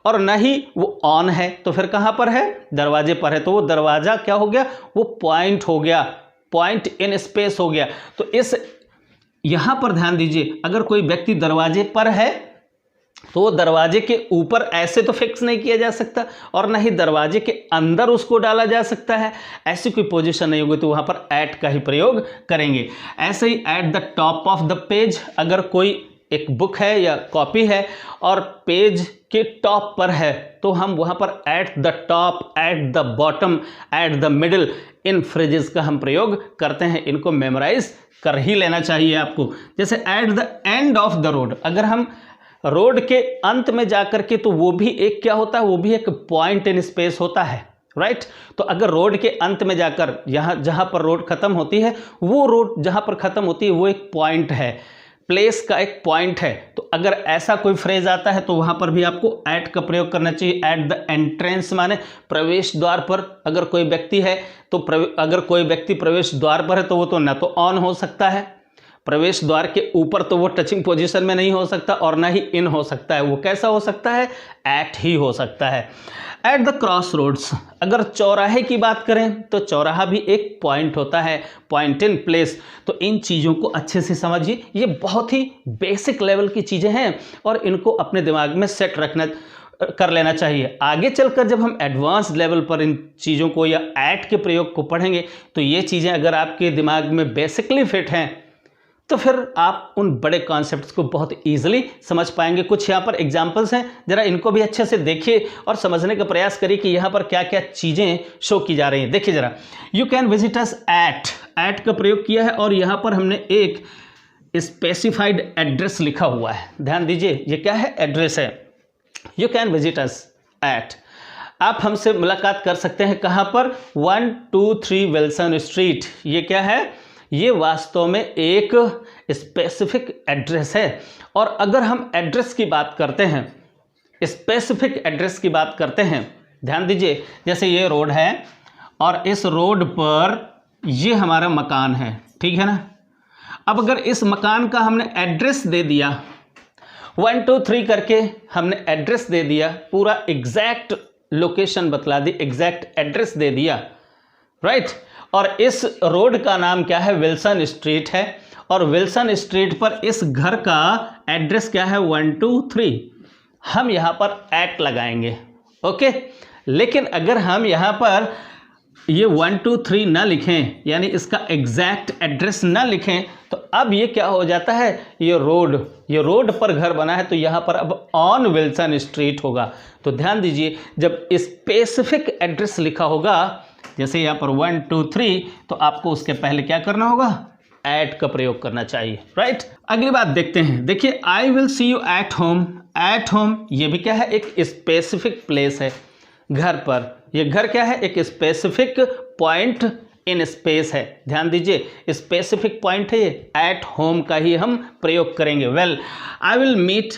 और ना ही वो ऑन है, तो फिर कहाँ पर है, दरवाजे पर है। तो वो दरवाज़ा क्या हो गया, वो पॉइंट हो गया, पॉइंट इन स्पेस हो गया। तो इस यहाँ पर ध्यान दीजिए, अगर कोई व्यक्ति दरवाजे पर है तो वो दरवाजे के ऊपर ऐसे तो फिक्स नहीं किया जा सकता और ना ही दरवाजे के अंदर उसको डाला जा सकता है, ऐसी कोई पोजीशन नहीं होगी, तो वहाँ पर एट का ही प्रयोग करेंगे। ऐसे ही at the top of the page, अगर कोई एक बुक है या कॉपी है और पेज के टॉप पर है तो हम वहाँ पर eight the top, eight the bottom, at the middle, in phrases का हम प्रयोग करते हैं। इनको मेमोराइज कर ही लेना चाहिए आपको। जैसे eight the end of the road, अगर हम रोड के अंत में जाकर के, तो वो भी एक क्या होता है, वो भी एक पॉइंट इन स्पेस होता है, राइट। तो अगर रोड के अंत में जाकर, यहाँ जहाँ पर रोड खत्म होती है, वो रोड जहाँ पर खत्म होती है वो एक पॉइंट है, प्लेस का एक पॉइंट है। तो अगर ऐसा कोई फ्रेज आता है तो वहाँ पर भी आपको एट का प्रयोग करना चाहिए। एट द एंट्रेंस माने प्रवेश द्वार पर अगर कोई व्यक्ति है तो अगर कोई व्यक्ति प्रवेश द्वार पर है तो वो तो ना तो ऑन हो सकता है, प्रवेश द्वार के ऊपर तो वो टचिंग पोजीशन में नहीं हो सकता और ना ही इन हो सकता है। वो कैसा हो सकता है, एट ही हो सकता है। एट द क्रॉस रोड्स, अगर चौराहे की बात करें तो चौराहा भी एक पॉइंट होता है, पॉइंट इन प्लेस। तो इन चीज़ों को अच्छे से समझिए, ये बहुत ही बेसिक लेवल की चीज़ें हैं और इनको अपने दिमाग में सेट कर लेना चाहिए। आगे चलकर जब हम एडवांस लेवल पर इन चीज़ों को या एट के प्रयोग को पढ़ेंगे तो ये चीज़ें अगर आपके दिमाग में बेसिकली फिट हैं तो फिर आप उन बड़े कॉन्सेप्ट्स को बहुत ईजिली समझ पाएंगे। कुछ यहाँ पर एग्जाम्पल्स हैं, ज़रा इनको भी अच्छे से देखिए और समझने का प्रयास करिए कि यहाँ पर क्या क्या चीज़ें शो की जा रही हैं। देखिए ज़रा, you can visit us at का प्रयोग किया है और यहाँ पर हमने एक स्पेसिफाइड एड्रेस लिखा हुआ है। ध्यान दीजिए, ये क्या है, एड्रेस है। You can visit us at, आप हमसे मुलाकात कर सकते हैं कहाँ पर, 123 विल्सन स्ट्रीट। ये क्या है, ये वास्तव में एक स्पेसिफिक एड्रेस है। और अगर हम एड्रेस की बात करते हैं, स्पेसिफिक एड्रेस की बात करते हैं, ध्यान दीजिए, जैसे ये रोड है और इस रोड पर ये हमारा मकान है, ठीक है ना। अब अगर इस मकान का हमने एड्रेस दे दिया, 1 2 3 करके हमने एड्रेस दे दिया, पूरा एग्जैक्ट लोकेशन बतला दी, एग्जैक्ट एड्रेस दे दिया, राइट। और इस रोड का नाम क्या है, विल्सन स्ट्रीट है और विल्सन स्ट्रीट पर इस घर का एड्रेस क्या है, 1 2 3। हम यहाँ पर एट लगाएंगे, ओके। लेकिन अगर हम यहाँ पर ये 1 2 3 ना लिखें, यानी इसका एग्जैक्ट एड्रेस ना लिखें, तो अब ये क्या हो जाता है, ये रोड पर घर बना है तो यहाँ पर अब ऑन विल्सन स्ट्रीट होगा। तो ध्यान दीजिए, जब स्पेसिफिक एड्रेस लिखा होगा, जैसे यहाँ पर 1 2 3, तो आपको उसके पहले क्या करना होगा, एट का प्रयोग करना चाहिए, राइट। अगली बात देखते हैं, देखिए, I will see you at home. At home ये भी क्या है, एक स्पेसिफिक प्लेस है घर पर। ये घर क्या है, एक स्पेसिफिक पॉइंट इन स्पेस है, ध्यान दीजिए स्पेसिफिक पॉइंट है ये, एट होम का ही हम प्रयोग करेंगे। Well I will meet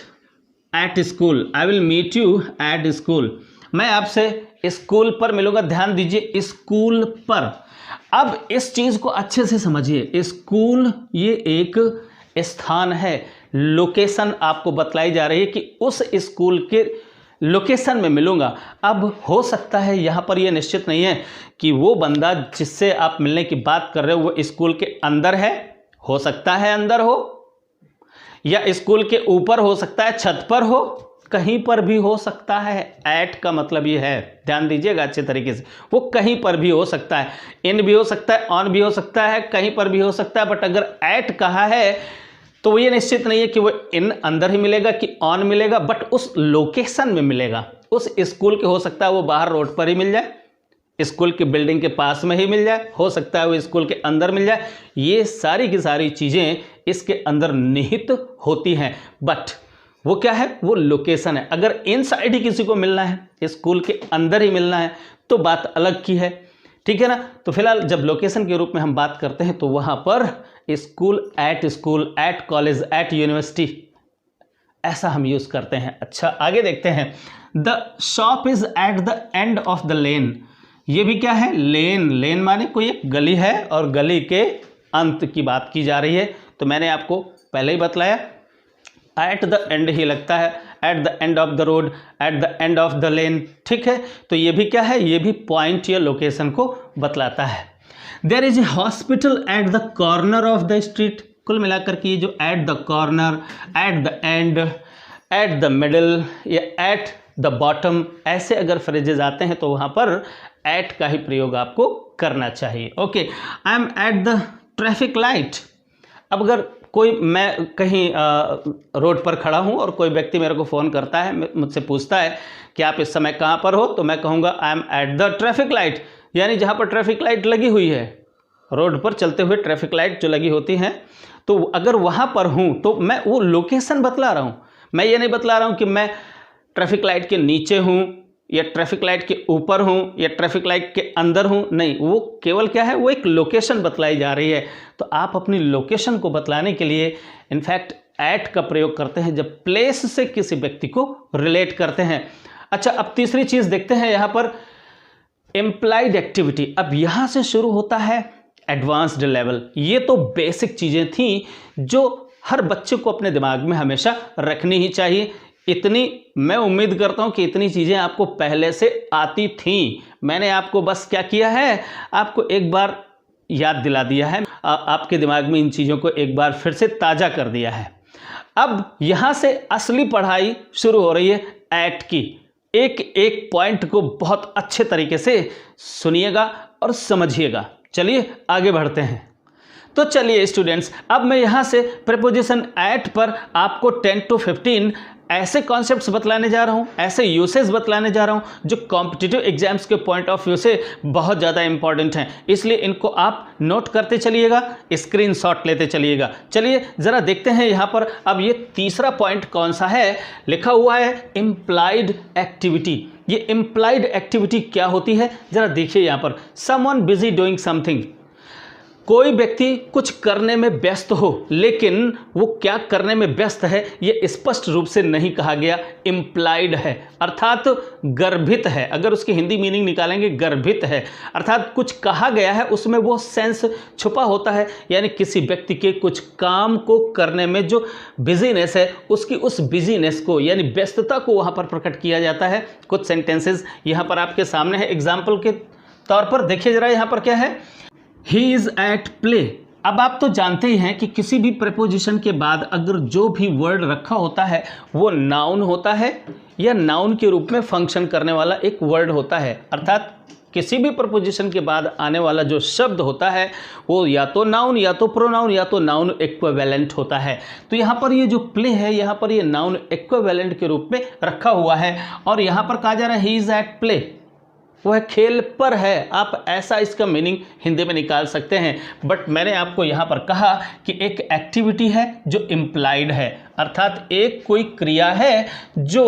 at school, I will meet you at school, मैं आपसे स्कूल पर मिलूंगा, ध्यान दीजिए स्कूल पर। अब इस चीज को अच्छे से समझिए, स्कूल ये एक स्थान है, लोकेशन आपको बतलाई जा रही है कि उस स्कूल के लोकेशन में मिलूंगा। अब हो सकता है यहाँ पर यह निश्चित नहीं है कि वो बंदा जिससे आप मिलने की बात कर रहे हो वो स्कूल के अंदर है, हो सकता है अंदर हो, या स्कूल के ऊपर हो सकता है, छत पर हो, कहीं पर भी हो सकता है। एट का मतलब ये है, ध्यान दीजिएगा अच्छे तरीके से, वो कहीं पर भी हो सकता है, इन भी हो सकता है, ऑन भी हो सकता है, कहीं पर भी हो सकता है। बट अगर एट कहा है तो ये निश्चित नहीं है कि वो इन अंदर ही मिलेगा कि ऑन मिलेगा, बट उस लोकेशन में मिलेगा। उस स्कूल के हो सकता है वो बाहर रोड पर ही मिल जाए, स्कूल की बिल्डिंग के पास में ही मिल जाए, हो सकता है वो स्कूल के अंदर मिल जाए। ये सारी की सारी चीज़ें इसके अंदर निहित होती हैं, बट वो क्या है, वो लोकेशन है। अगर इनसाइड ही किसी को मिलना है, स्कूल के अंदर ही मिलना है, तो बात अलग की है, ठीक है ना। तो फिलहाल जब लोकेशन के रूप में हम बात करते हैं तो वहाँ पर school, at college, at university, ऐसा हम यूज़ करते हैं। अच्छा आगे देखते हैं, the shop is at the end of the lane, ये भी क्या है, लेन, लेन माने कोई एक गली है और गली के अंत की बात की जा रही है। तो मैंने आपको पहले ही बतलाया एट द एंड ही लगता है, eight the end of the road, eight the end of the लेन, ठीक है। तो ये भी क्या है, ये भी पॉइंट या लोकेशन को बतलाता है। There is a hospital at the corner of the street, कुल मिलाकर के ये जो at the corner, at the end, at the middle या एट द बॉटम, ऐसे अगर फ्रेजेज आते हैं तो वहाँ पर एट का ही प्रयोग आपको करना चाहिए। Okay, I am at the traffic light. अब अगर कोई, मैं कहीं रोड पर खड़ा हूँ और कोई व्यक्ति मेरे को फ़ोन करता है, मुझसे पूछता है कि आप इस समय कहाँ पर हो, तो मैं कहूँगा I am at the traffic light, यानी जहाँ पर ट्रैफिक लाइट लगी हुई है, रोड पर चलते हुए ट्रैफिक लाइट जो लगी होती हैं, तो अगर वहाँ पर हूँ तो मैं वो लोकेशन बतला रहा हूँ। मैं ये नहीं बतला रहा हूँ कि मैं ट्रैफिक लाइट के नीचे हूँ या ट्रैफिक लाइट के ऊपर हूँ या ट्रैफिक लाइट के अंदर हूँ, नहीं, वो केवल क्या है, वो एक लोकेशन बतलाई जा रही है। तो आप अपनी लोकेशन को बतलाने के लिए इनफैक्ट एट का प्रयोग करते हैं जब प्लेस से किसी व्यक्ति को रिलेट करते हैं। अच्छा, अब तीसरी चीज़ देखते हैं यहाँ पर, इम्प्लाइड एक्टिविटी। अब यहाँ से शुरू होता है एडवांस्ड लेवल। ये तो बेसिक चीज़ें थी जो हर बच्चे को अपने दिमाग में हमेशा रखनी ही चाहिए। इतनी मैं उम्मीद करता हूँ कि इतनी चीज़ें आपको पहले से आती थीं। मैंने आपको बस क्या किया है, आपको एक बार याद दिला दिया है, आपके दिमाग में इन चीज़ों को एक बार फिर से ताज़ा कर दिया है। अब यहाँ से असली पढ़ाई शुरू हो रही है एट की। एक एक पॉइंट को बहुत अच्छे तरीके से सुनिएगा और समझिएगा। चलिए आगे बढ़ते हैं। तो चलिए स्टूडेंट्स, अब मैं यहाँ से प्रीपोजिशन एट पर आपको 10 to 15 ऐसे कॉन्सेप्ट्स बतलाने जा रहा हूँ, ऐसे यूसेज बतलाने जा रहा हूँ जो कॉम्पिटिटिव एग्जाम्स के पॉइंट ऑफ व्यू से बहुत ज़्यादा इंपॉर्टेंट हैं। इसलिए इनको आप नोट करते चलिएगा, स्क्रीनशॉट लेते चलिएगा। चलिए ज़रा देखते हैं यहाँ पर। अब ये तीसरा पॉइंट कौन सा है, लिखा हुआ है इम्प्लाइड एक्टिविटी। ये इम्प्लाइड एक्टिविटी क्या होती है, ज़रा देखिए यहाँ पर, समवन बिजी डूइंग समथिंग। कोई व्यक्ति कुछ करने में व्यस्त हो, लेकिन वो क्या करने में व्यस्त है ये स्पष्ट रूप से नहीं कहा गया, इम्प्लाइड है अर्थात गर्भित है। अगर उसकी हिंदी मीनिंग निकालेंगे, गर्भित है अर्थात कुछ कहा गया है, उसमें वो सेंस छुपा होता है। यानी किसी व्यक्ति के कुछ काम को करने में जो बिजीनेस है, उसकी उस बिजीनेस को यानी व्यस्तता को वहाँ पर प्रकट किया जाता है। कुछ सेंटेंसेस यहाँ पर आपके सामने है एग्जाम्पल के तौर पर। देखिए जरा यहाँ पर क्या है, ही इज़ एट प्ले। अब आप तो जानते ही हैं कि किसी भी प्रीपोजिशन के बाद अगर जो भी वर्ड रखा होता है वो नाउन होता है या नाउन के रूप में फंक्शन करने वाला एक वर्ड होता है। अर्थात किसी भी प्रीपोजिशन के बाद आने वाला जो शब्द होता है वो या तो नाउन या तो प्रोनाउन या तो नाउन इक्विवेलेंट होता है। तो यहाँ पर ये जो प्ले है, यहाँ पर ये नाउन इक्विवेलेंट के रूप में रखा हुआ है और यहाँ पर कहा जा रहा है ही इज़ एट प्ले, वह खेल पर है। आप ऐसा इसका मीनिंग हिंदी में निकाल सकते हैं, बट मैंने आपको यहाँ पर कहा कि एक एक्टिविटी है जो इम्प्लाइड है, अर्थात एक कोई क्रिया है जो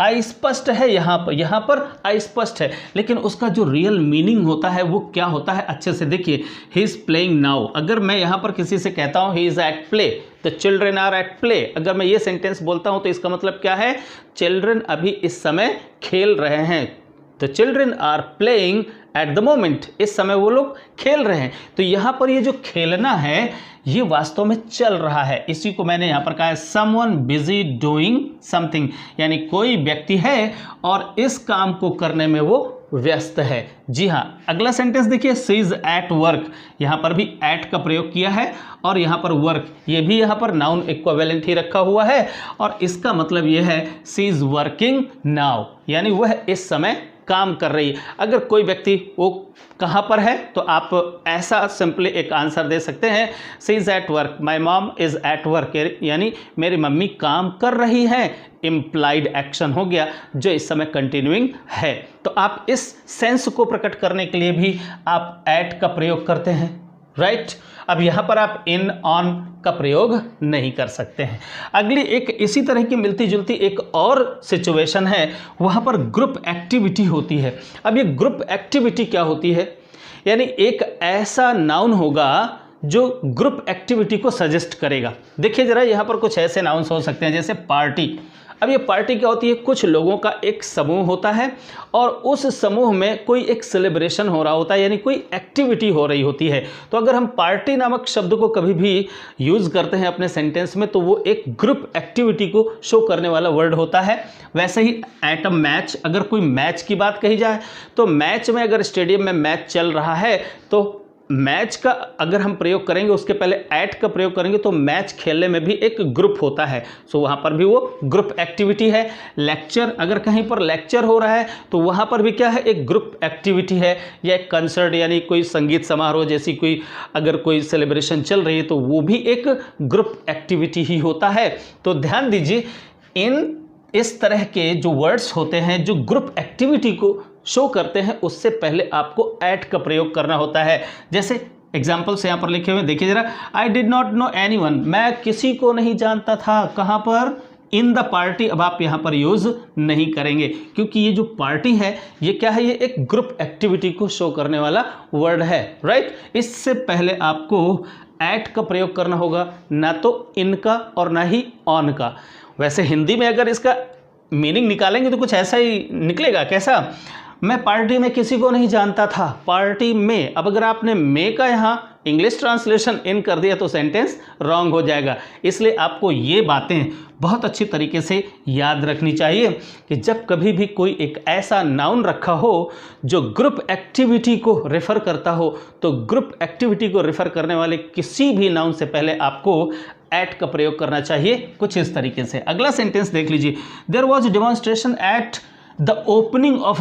अस्पष्ट है यहाँ पर अस्पष्ट है, लेकिन उसका जो रियल मीनिंग होता है वो क्या होता है, अच्छे से देखिए। ही इज़ प्लेइंग नाउ, अगर मैं यहाँ पर किसी से कहता हूँ he is at play, the children are at play, अगर मैं ये सेंटेंस बोलता हूँ तो इसका मतलब क्या है, चिल्ड्रेन अभी इस समय खेल रहे हैं। The children are playing at the moment, इस समय वो लोग खेल रहे हैं। तो यहाँ पर ये जो खेलना है ये वास्तव में चल रहा है, इसी को मैंने यहाँ पर कहा है समवन बिजी डूइंग समथिंग, यानी कोई व्यक्ति है और इस काम को करने में वो व्यस्त है। जी हाँ, अगला सेंटेंस देखिए, सी इज एट वर्क, यहाँ पर भी एट का प्रयोग किया है और यहाँ पर वर्क, ये भी यहाँ पर नाउन इक्विवेलेंट ही रखा हुआ है और इसका मतलब ये है सी इज वर्किंग नाउ, यानी वह इस समय काम कर रही है। अगर कोई व्यक्ति वो कहाँ पर है तो आप ऐसा सिंपली एक आंसर दे सकते हैं, she is at work, my mom is at work, यानी मेरी मम्मी काम कर रही है। इम्प्लाइड एक्शन हो गया जो इस समय कंटिन्यूइंग है। तो आप इस सेंस को प्रकट करने के लिए भी आप एट का प्रयोग करते हैं, राइट। अब यहाँ पर आप इन ऑन का प्रयोग नहीं कर सकते हैं। अगली एक इसी तरह की मिलती जुलती एक और सिचुएशन है, वहाँ पर ग्रुप एक्टिविटी होती है। अब ये ग्रुप एक्टिविटी क्या होती है, यानी एक ऐसा नाउन होगा जो ग्रुप एक्टिविटी को सजेस्ट करेगा। देखिए ज़रा, यहाँ पर कुछ ऐसे नाउन्स हो सकते हैं जैसे पार्टी। अब ये पार्टी क्या होती है, कुछ लोगों का एक समूह होता है और उस समूह में कोई एक सेलिब्रेशन हो रहा होता है, यानी कोई एक्टिविटी हो रही होती है। तो अगर हम पार्टी नामक शब्द को कभी भी यूज़ करते हैं अपने सेंटेंस में तो वो एक ग्रुप एक्टिविटी को शो करने वाला वर्ड होता है। वैसे ही एट अ मैच, अगर कोई मैच की बात कही जाए तो मैच में, अगर स्टेडियम में मैच चल रहा है तो मैच का अगर हम प्रयोग करेंगे उसके पहले एट का प्रयोग करेंगे तो मैच खेलने में भी एक ग्रुप होता है, सो वहाँ पर भी वो ग्रुप एक्टिविटी है। लेक्चर, अगर कहीं पर लेक्चर हो रहा है तो वहाँ पर भी क्या है, एक ग्रुप एक्टिविटी है। या एक कंसर्ट, यानी कोई संगीत समारोह जैसी कोई अगर कोई सेलिब्रेशन चल रही है तो वो भी एक ग्रुप एक्टिविटी ही होता है। तो ध्यान दीजिए, इन इस तरह के जो वर्ड्स होते हैं जो ग्रुप एक्टिविटी को शो करते हैं उससे पहले आपको एट का प्रयोग करना होता है। जैसे एग्जाम्पल्स यहाँ पर लिखे हुए देखिए जरा, I did not know anyone, मैं किसी को नहीं जानता था, कहाँ पर, इन द पार्टी। अब आप यहाँ पर यूज़ नहीं करेंगे क्योंकि ये जो पार्टी है ये क्या है, ये एक ग्रुप एक्टिविटी को शो करने वाला वर्ड है, राइट। इससे पहले आपको एट का प्रयोग करना होगा, ना तो इनका और ना ही ऑन का। वैसे हिंदी में अगर इसका मीनिंग निकालेंगे तो कुछ ऐसा ही निकलेगा, कैसा, मैं पार्टी में किसी को नहीं जानता था, पार्टी में। अब अगर आपने मे का यहाँ इंग्लिश ट्रांसलेशन इन कर दिया तो सेंटेंस रॉन्ग हो जाएगा। इसलिए आपको ये बातें बहुत अच्छी तरीके से याद रखनी चाहिए कि जब कभी भी कोई एक ऐसा नाउन रखा हो जो ग्रुप एक्टिविटी को रेफ़र करता हो तो ग्रुप एक्टिविटी को रेफ़र करने वाले किसी भी नाउन से पहले आपको एट का प्रयोग करना चाहिए, कुछ इस तरीके से। अगला सेंटेंस देख लीजिए, there was demonstration at the opening of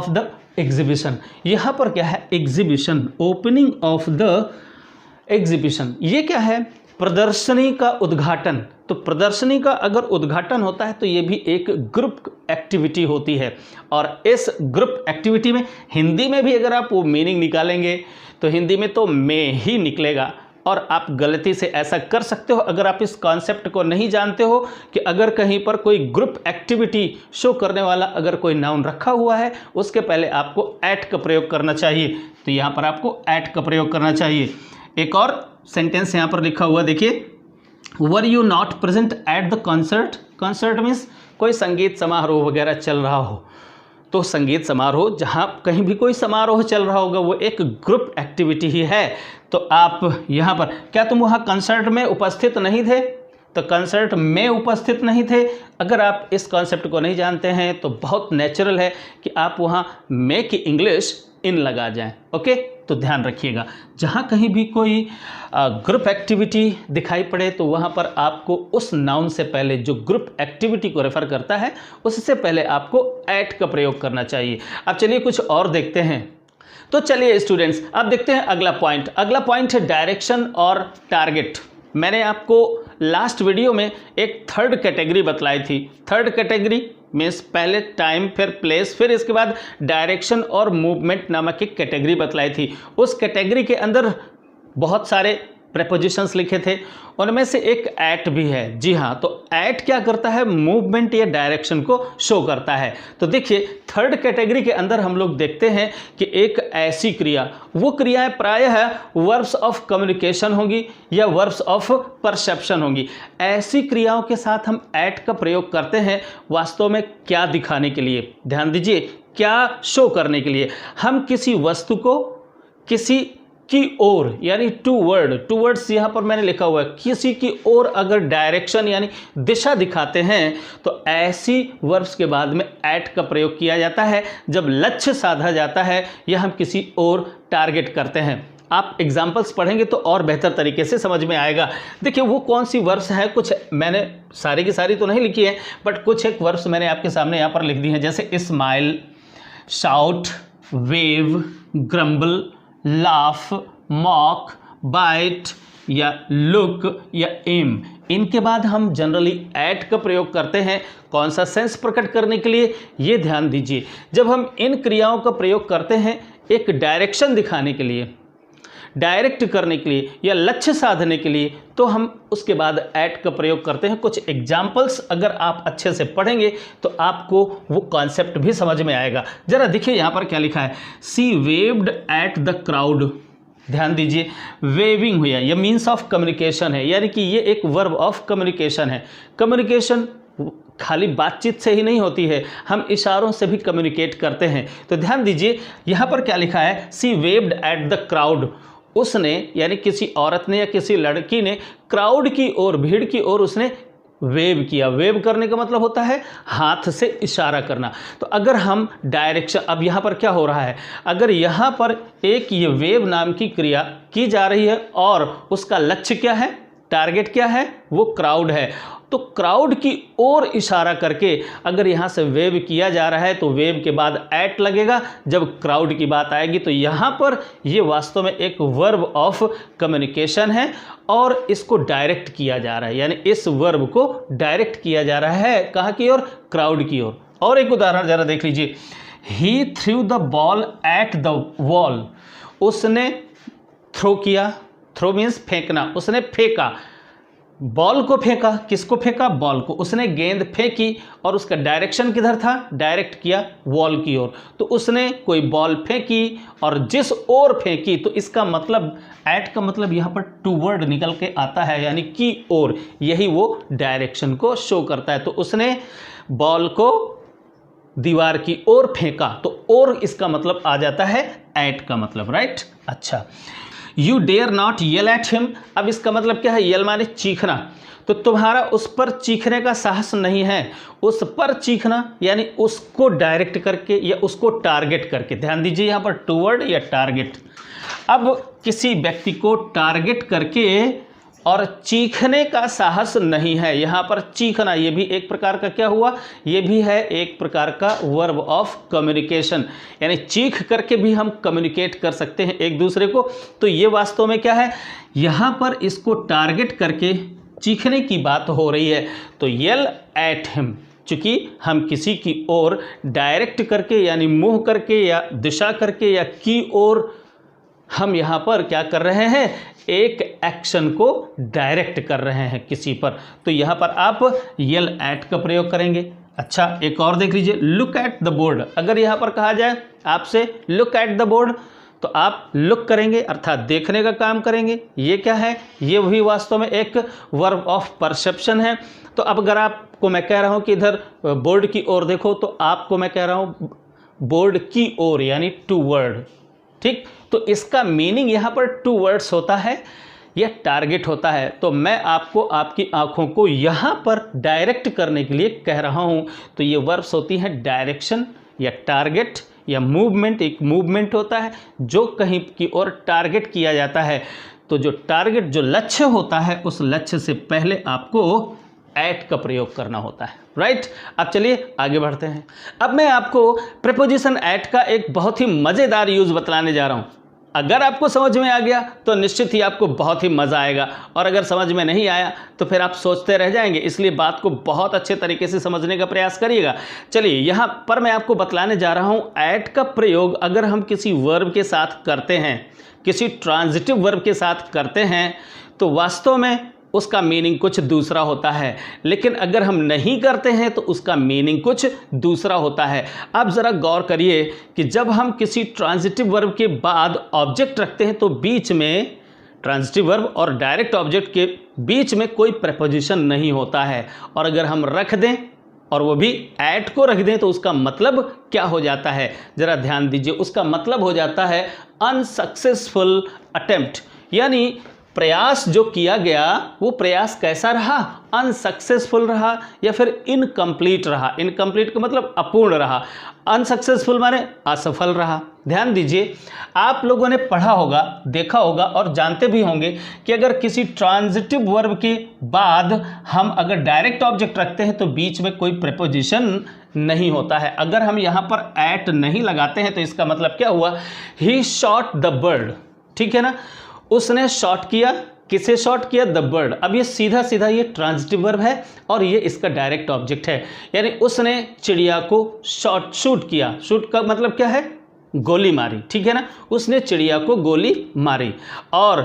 the exhibition. यहाँ पर क्या है, exhibition, opening of the exhibition, ये क्या है, प्रदर्शनी का उद्घाटन। तो प्रदर्शनी का अगर उद्घाटन होता है तो ये भी एक ग्रुप एक्टिविटी होती है। और इस ग्रुप एक्टिविटी में हिंदी में भी अगर आप वो मीनिंग निकालेंगे तो हिंदी में तो में ही निकलेगा। और आप गलती से ऐसा कर सकते हो अगर आप इस कॉन्सेप्ट को नहीं जानते हो कि अगर कहीं पर कोई ग्रुप एक्टिविटी शो करने वाला अगर कोई नाउन रखा हुआ है उसके पहले आपको एट का प्रयोग करना चाहिए। तो यहाँ पर आपको एट का प्रयोग करना चाहिए। एक और सेंटेंस यहाँ पर लिखा हुआ देखिए, were you not present at the concert. Concert means कोई संगीत समारोह वगैरह चल रहा हो, तो संगीत समारोह, जहाँ कहीं भी कोई समारोह चल रहा होगा वो एक ग्रुप एक्टिविटी ही है। तो आप यहाँ पर, क्या तुम वहाँ कंसर्ट में उपस्थित नहीं थे, तो कंसर्ट में उपस्थित नहीं थे। अगर आप इस कॉन्सेप्ट को नहीं जानते हैं तो बहुत नेचुरल है कि आप वहाँ में की इंग्लिश इन लगा जाएं, ओके। तो ध्यान रखिएगा, जहाँ कहीं भी कोई ग्रुप एक्टिविटी दिखाई पड़े तो वहाँ पर आपको उस नाउन से पहले जो ग्रुप एक्टिविटी को रेफ़र करता है उससे पहले आपको एट का प्रयोग करना चाहिए। अब चलिए कुछ और देखते हैं। तो चलिए स्टूडेंट्स, अब देखते हैं अगला पॉइंट। अगला पॉइंट है डायरेक्शन और टारगेट। मैंने आपको लास्ट वीडियो में एक थर्ड कैटेगरी बतलाई थी। थर्ड कैटेगरी मीन्स पहले टाइम, फिर प्लेस, फिर इसके बाद डायरेक्शन और मूवमेंट नामक एक कैटेगरी बतलाई थी। उस कैटेगरी के अंदर बहुत सारे प्रेपोजिशंस लिखे थे, उनमें से एक एट भी है। जी हाँ, तो एट क्या करता है, मूवमेंट या डायरेक्शन को शो करता है। तो देखिए थर्ड कैटेगरी के अंदर हम लोग देखते हैं कि एक ऐसी क्रिया, वो क्रियाएं प्रायः वर्ब्स ऑफ कम्युनिकेशन होंगी या वर्ब्स ऑफ परसेप्शन होंगी। ऐसी क्रियाओं के साथ हम एट का प्रयोग करते हैं वास्तव में क्या दिखाने के लिए, ध्यान दीजिए, क्या शो करने के लिए। हम किसी वस्तु को किसी की ओर यानी टूवर्ड्स यहाँ पर मैंने लिखा हुआ है, किसी की ओर अगर डायरेक्शन यानी दिशा दिखाते हैं तो ऐसी वर्ब्स के बाद में एट का प्रयोग किया जाता है जब लक्ष्य साधा जाता है या हम किसी ओर टारगेट करते हैं। आप एग्जाम्पल्स पढ़ेंगे तो और बेहतर तरीके से समझ में आएगा। देखिए वो कौन सी वर्ब्स है, कुछ मैंने सारी की सारी तो नहीं लिखी है, बट कुछ एक वर्ब्स मैंने आपके सामने यहाँ पर लिख दी हैं, जैसे smile, shout, wave, grumble, laugh, mock, bite या लुक या एम। इनके बाद हम जनरली एट का प्रयोग करते हैं कौन सा सेंस प्रकट करने के लिए, ये ध्यान दीजिए। जब हम इन क्रियाओं का प्रयोग करते हैं एक डायरेक्शन दिखाने के लिए, डायरेक्ट करने के लिए या लक्ष्य साधने के लिए, तो हम उसके बाद एट का प्रयोग करते हैं। कुछ एग्जाम्पल्स अगर आप अच्छे से पढ़ेंगे तो आपको वो कॉन्सेप्ट भी समझ में आएगा। जरा देखिए यहाँ पर क्या लिखा है, सी वेव्ड एट द क्राउड। ध्यान दीजिए, वेविंग हुआ, यह मीन्स ऑफ कम्युनिकेशन है, यानी कि ये एक वर्ब ऑफ कम्युनिकेशन है। कम्युनिकेशन खाली बातचीत से ही नहीं होती है, हम इशारों से भी कम्युनिकेट करते हैं। तो ध्यान दीजिए यहाँ पर क्या लिखा है, सी वेव्ड एट द क्राउड। उसने यानी किसी औरत ने या किसी लड़की ने क्राउड की ओर, भीड़ की ओर उसने वेव किया। वेव करने का मतलब होता है हाथ से इशारा करना। तो अगर हम डायरेक्शन, अब यहाँ पर क्या हो रहा है, अगर यहाँ पर एक ये वेव नाम की क्रिया की जा रही है और उसका लक्ष्य क्या है, टारगेट क्या है, वो क्राउड है, तो क्राउड की ओर इशारा करके अगर यहाँ से वेव किया जा रहा है तो वेव के बाद एट लगेगा। जब क्राउड की बात आएगी तो यहाँ पर ये वास्तव में एक वर्ब ऑफ कम्युनिकेशन है और इसको डायरेक्ट किया जा रहा है, यानी इस वर्ब को डायरेक्ट किया जा रहा है कहाँ की ओर, क्राउड की ओर। और एक उदाहरण जरा देख लीजिए, he threw the ball at the wall. उसने थ्रो किया, थ्रो मीन्स फेंकना, उसने फेंका, बॉल को फेंका। किसको फेंका, बॉल को। उसने गेंद फेंकी और उसका डायरेक्शन किधर था, डायरेक्ट किया वॉल की ओर। तो उसने कोई बॉल फेंकी और जिस ओर फेंकी, तो इसका मतलब एट का मतलब यहाँ पर टूवर्ड निकल के आता है, यानी की ओर, यही वो डायरेक्शन को शो करता है। तो उसने बॉल को दीवार की ओर फेंका, तो ओर इसका मतलब आ जाता है एट का मतलब, राइट। अच्छा, you dare not yell at him. अब इसका मतलब क्या है, येल माने चीखना, तो तुम्हारा उस पर चीखने का साहस नहीं है। उस पर चीखना यानी उसको डायरेक्ट करके या उसको टारगेट करके। ध्यान दीजिए यहाँ पर टूवर्ड या टारगेट। अब किसी व्यक्ति को टारगेट करके और चीखने का साहस नहीं है, यहाँ पर चीखना ये भी एक प्रकार का क्या हुआ, ये भी है एक प्रकार का वर्ब ऑफ कम्युनिकेशन, यानी चीख करके भी हम कम्युनिकेट कर सकते हैं एक दूसरे को। तो ये वास्तव में क्या है, यहाँ पर इसको टारगेट करके चीखने की बात हो रही है। तो येल एट हिम, चूँकि हम किसी की ओर डायरेक्ट करके यानी मुँह करके या दिशा करके या की ओर हम यहाँ पर क्या कर रहे हैं, एक एक्शन को डायरेक्ट कर रहे हैं किसी पर, तो यहाँ पर आप येल एट का प्रयोग करेंगे। अच्छा, एक और देख लीजिए, लुक एट द बोर्ड। अगर यहाँ पर कहा जाए आपसे लुक एट द बोर्ड, तो आप लुक करेंगे अर्थात देखने का काम करेंगे। ये क्या है, ये भी वास्तव में एक वर्ब ऑफ परसेप्शन है। तो अब अगर आपको मैं कह रहा हूँ कि इधर बोर्ड की ओर देखो, तो आपको मैं कह रहा हूँ बोर्ड की ओर यानी टूवर्ड, ठीक। तो इसका मीनिंग यहाँ पर टूवर्ड्स होता है या टारगेट होता है। तो मैं आपको आपकी आंखों को यहाँ पर डायरेक्ट करने के लिए कह रहा हूँ। तो ये वर्ब्स होती हैं डायरेक्शन या टारगेट या मूवमेंट। एक मूवमेंट होता है जो कहीं की ओर टारगेट किया जाता है। तो जो टारगेट, जो लक्ष्य होता है, उस लक्ष्य से पहले आपको एट का प्रयोग करना होता है, राइट। अब चलिए आगे बढ़ते हैं। अब मैं आपको प्रीपोजिशन एट का एक बहुत ही मज़ेदार यूज़ बतलाने जा रहा हूँ। अगर आपको समझ में आ गया तो निश्चित ही आपको बहुत ही मज़ा आएगा, और अगर समझ में नहीं आया तो फिर आप सोचते रह जाएंगे। इसलिए बात को बहुत अच्छे तरीके से समझने का प्रयास करिएगा। चलिए, यहाँ पर मैं आपको बतलाने जा रहा हूँ एट का प्रयोग अगर हम किसी वर्ब के साथ करते हैं, किसी ट्रांजिटिव वर्ब के साथ करते हैं, तो वास्तव में उसका मीनिंग कुछ दूसरा होता है, लेकिन अगर हम नहीं करते हैं तो उसका मीनिंग कुछ दूसरा होता है। आप ज़रा गौर करिए कि जब हम किसी ट्रांजिटिव वर्ब के बाद ऑब्जेक्ट रखते हैं तो बीच में, ट्रांजिटिव वर्ब और डायरेक्ट ऑब्जेक्ट के बीच में कोई प्रेपोजिशन नहीं होता है, और अगर हम रख दें और वो भी एट को रख दें तो उसका मतलब क्या हो जाता है, ज़रा ध्यान दीजिए। उसका मतलब हो जाता है अनसक्सेसफुल अटेम्प्ट, यानी प्रयास जो किया गया वो प्रयास कैसा रहा, अनसक्सेसफुल रहा या फिर इनकम्प्लीट रहा। इनकम्प्लीट का मतलब अपूर्ण रहा, अनसक्सेसफुल माने असफल रहा। ध्यान दीजिए, आप लोगों ने पढ़ा होगा, देखा होगा और जानते भी होंगे कि अगर किसी ट्रांजिटिव वर्ब के बाद हम अगर डायरेक्ट ऑब्जेक्ट रखते हैं तो बीच में कोई प्रेपोजिशन नहीं होता है। अगर हम यहाँ पर एट नहीं लगाते हैं तो इसका मतलब क्या हुआ, ही शॉट द बर्ड, ठीक है ना, उसने शॉट किया, किसे शॉट किया, द बर्ड। अब ये सीधा सीधा ये ट्रांजिटिव वर्ब है और ये इसका डायरेक्ट ऑब्जेक्ट है, यानी उसने चिड़िया को शूट किया। शूट का मतलब क्या है, गोली मारी, ठीक है ना, उसने चिड़िया को गोली मारी, और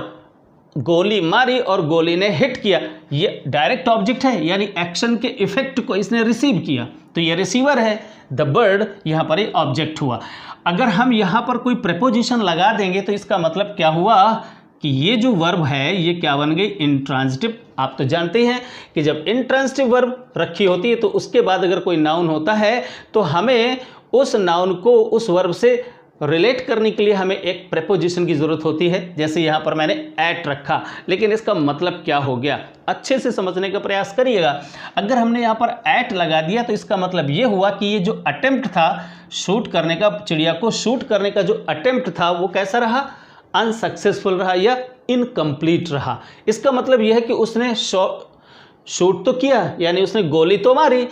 गोली मारी और गोली ने हिट किया, ये डायरेक्ट ऑब्जेक्ट है, यानी एक्शन के इफेक्ट को इसने रिसीव किया, तो ये रिसीवर है। द बर्ड यहाँ पर ये ऑब्जेक्ट हुआ। अगर हम यहाँ पर कोई प्रेपोजिशन लगा देंगे तो इसका मतलब क्या हुआ कि ये जो वर्ब है ये क्या बन गई, इंट्रांजिटिव। आप तो जानते हैं कि जब इंट्रांजिटिव वर्ब रखी होती है तो उसके बाद अगर कोई नाउन होता है तो हमें उस नाउन को उस वर्ब से रिलेट करने के लिए हमें एक प्रेपोजिशन की ज़रूरत होती है। जैसे यहाँ पर मैंने एट रखा, लेकिन इसका मतलब क्या हो गया, अच्छे से समझने का प्रयास करिएगा। अगर हमने यहाँ पर एट लगा दिया तो इसका मतलब ये हुआ कि ये जो अटेम्प्ट था शूट करने का, चिड़िया को शूट करने का जो अटेम्प्ट था वो कैसा रहा, अनसक्सेसफुल रहा या इनकम्प्लीट रहा। इसका मतलब यह है कि उसने शूट तो किया, यानी उसने गोली तो मारी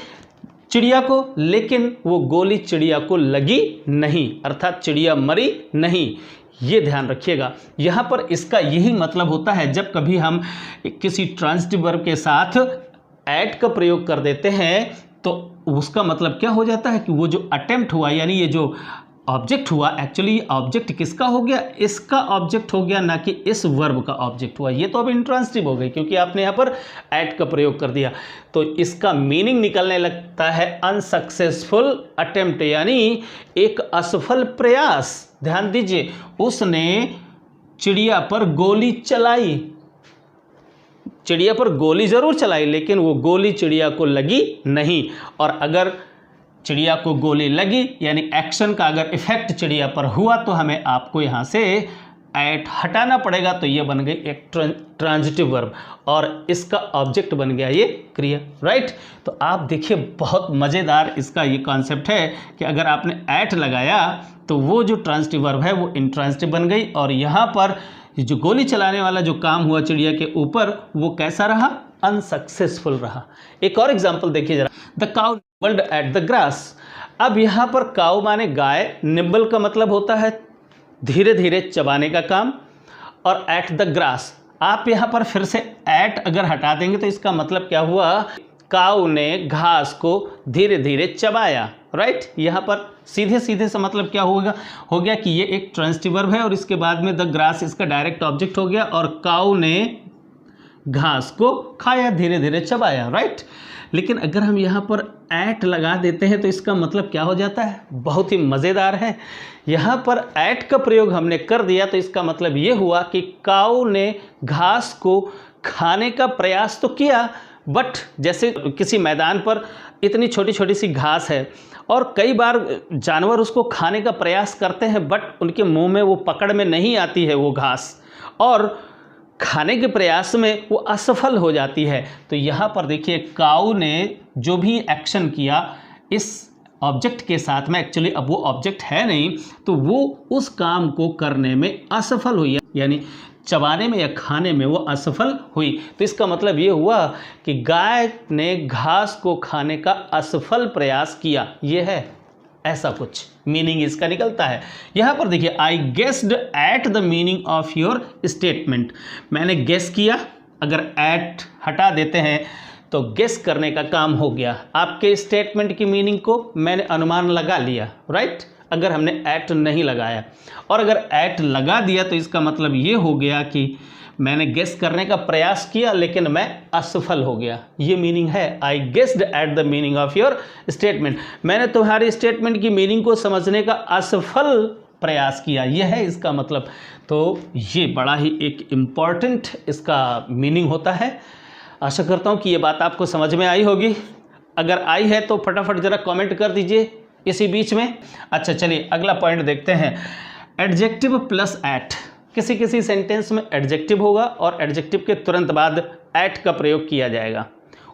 चिड़िया को, लेकिन वो गोली चिड़िया को लगी नहीं, अर्थात चिड़िया मरी नहीं। ये ध्यान रखिएगा, यहाँ पर इसका यही मतलब होता है जब कभी हम किसी ट्रांजिटिव वर्ब के साथ एट का प्रयोग कर देते हैं तो उसका मतलब क्या हो जाता है कि वो जो अटेम्प्ट हुआ, यानी ये जो ऑब्जेक्ट हुआ, एक्चुअली ऑब्जेक्ट किसका हो गया, इसका ऑब्जेक्ट हो गया, ना कि इस वर्ब का ऑब्जेक्ट हुआ। ये तो अब इंट्रांजिटिव हो गई क्योंकि आपने यहाँ पर एट का प्रयोग कर दिया, तो इसका मीनिंग निकलने लगता है अनसक्सेसफुल अटेम्प्ट, यानी एक असफल प्रयास। ध्यान दीजिए, उसने चिड़िया पर गोली चलाई, चिड़िया पर गोली जरूर चलाई लेकिन वो गोली चिड़िया को लगी नहीं। और अगर चिड़िया को गोली लगी यानी एक्शन का अगर इफेक्ट चिड़िया पर हुआ तो हमें आपको यहाँ से एट हटाना पड़ेगा, तो ये बन गई एक ट्रांजिटिव वर्ब और इसका ऑब्जेक्ट बन गया ये क्रिया, राइट। तो आप देखिए बहुत मज़ेदार इसका ये कॉन्सेप्ट है कि अगर आपने एट लगाया तो वो जो ट्रांजिटिव वर्ब है वो इंट्रांजिटिव बन गई, और यहाँ पर जो गोली चलाने वाला जो काम हुआ चिड़िया के ऊपर वो कैसा रहा, अनसक्सेसफुल रहा। एक और एग्जाम्पल देखिए जरा, the cow nibbled at the grass. अब यहाँ पर काउ माने गाय, निबल का मतलब होता है धीरे धीरे चबाने का काम, और एट द ग्रास आप यहाँ पर फिर से एट अगर हटा देंगे तो इसका मतलब क्या हुआ, काऊ ने घास को धीरे धीरे चबाया, राइट। यहाँ पर सीधे सीधे से मतलब क्या हो गया कि ये एक ट्रांजिटिव वर्ब है और इसके बाद में द ग्रास इसका डायरेक्ट ऑब्जेक्ट हो गया, और काऊ ने घास को खाया, धीरे धीरे चबाया, राइट। लेकिन अगर हम यहाँ पर एट लगा देते हैं तो इसका मतलब क्या हो जाता है, बहुत ही मज़ेदार है। यहाँ पर एट का प्रयोग हमने कर दिया तो इसका मतलब ये हुआ कि काऊ ने घास को खाने का प्रयास तो किया, बट जैसे किसी मैदान पर इतनी छोटी छोटी सी घास है और कई बार जानवर उसको खाने का प्रयास करते हैं बट उनके मुंह में वो पकड़ में नहीं आती है वो घास, और खाने के प्रयास में वो असफल हो जाती है। तो यहाँ पर देखिए काऊ ने जो भी एक्शन किया इस ऑब्जेक्ट के साथ में, एक्चुअली अब वो ऑब्जेक्ट है नहीं, तो वो उस काम को करने में असफल हुई, यानी चबाने में या खाने में वो असफल हुई। तो इसका मतलब ये हुआ कि गाय ने घास को खाने का असफल प्रयास किया, ये है। ऐसा कुछ मीनिंग इसका निकलता है। यहाँ पर देखिए, I guessed at the meaning of your statement, मैंने गेस किया, अगर एट हटा देते हैं तो गेस करने का काम हो गया, आपके स्टेटमेंट की मीनिंग को मैंने अनुमान लगा लिया, राइट, अगर हमने एट नहीं लगाया। और अगर एट लगा दिया तो इसका मतलब ये हो गया कि मैंने गेस करने का प्रयास किया लेकिन मैं असफल हो गया, ये मीनिंग है। I guessed at the meaning of your statement, मैंने तुम्हारे स्टेटमेंट की मीनिंग को समझने का असफल प्रयास किया, यह है इसका मतलब। तो ये बड़ा ही एक इम्पॉर्टेंट इसका मीनिंग होता है। आशा करता हूँ कि ये बात आपको समझ में आई होगी। अगर आई है तो फटाफट ज़रा कमेंट कर दीजिए इसी बीच में। अच्छा, चलिए अगला पॉइंट देखते हैं। एडजेक्टिव प्लस एट, किसी किसी सेंटेंस में एडजेक्टिव होगा और एडजेक्टिव के तुरंत बाद एट का प्रयोग किया जाएगा,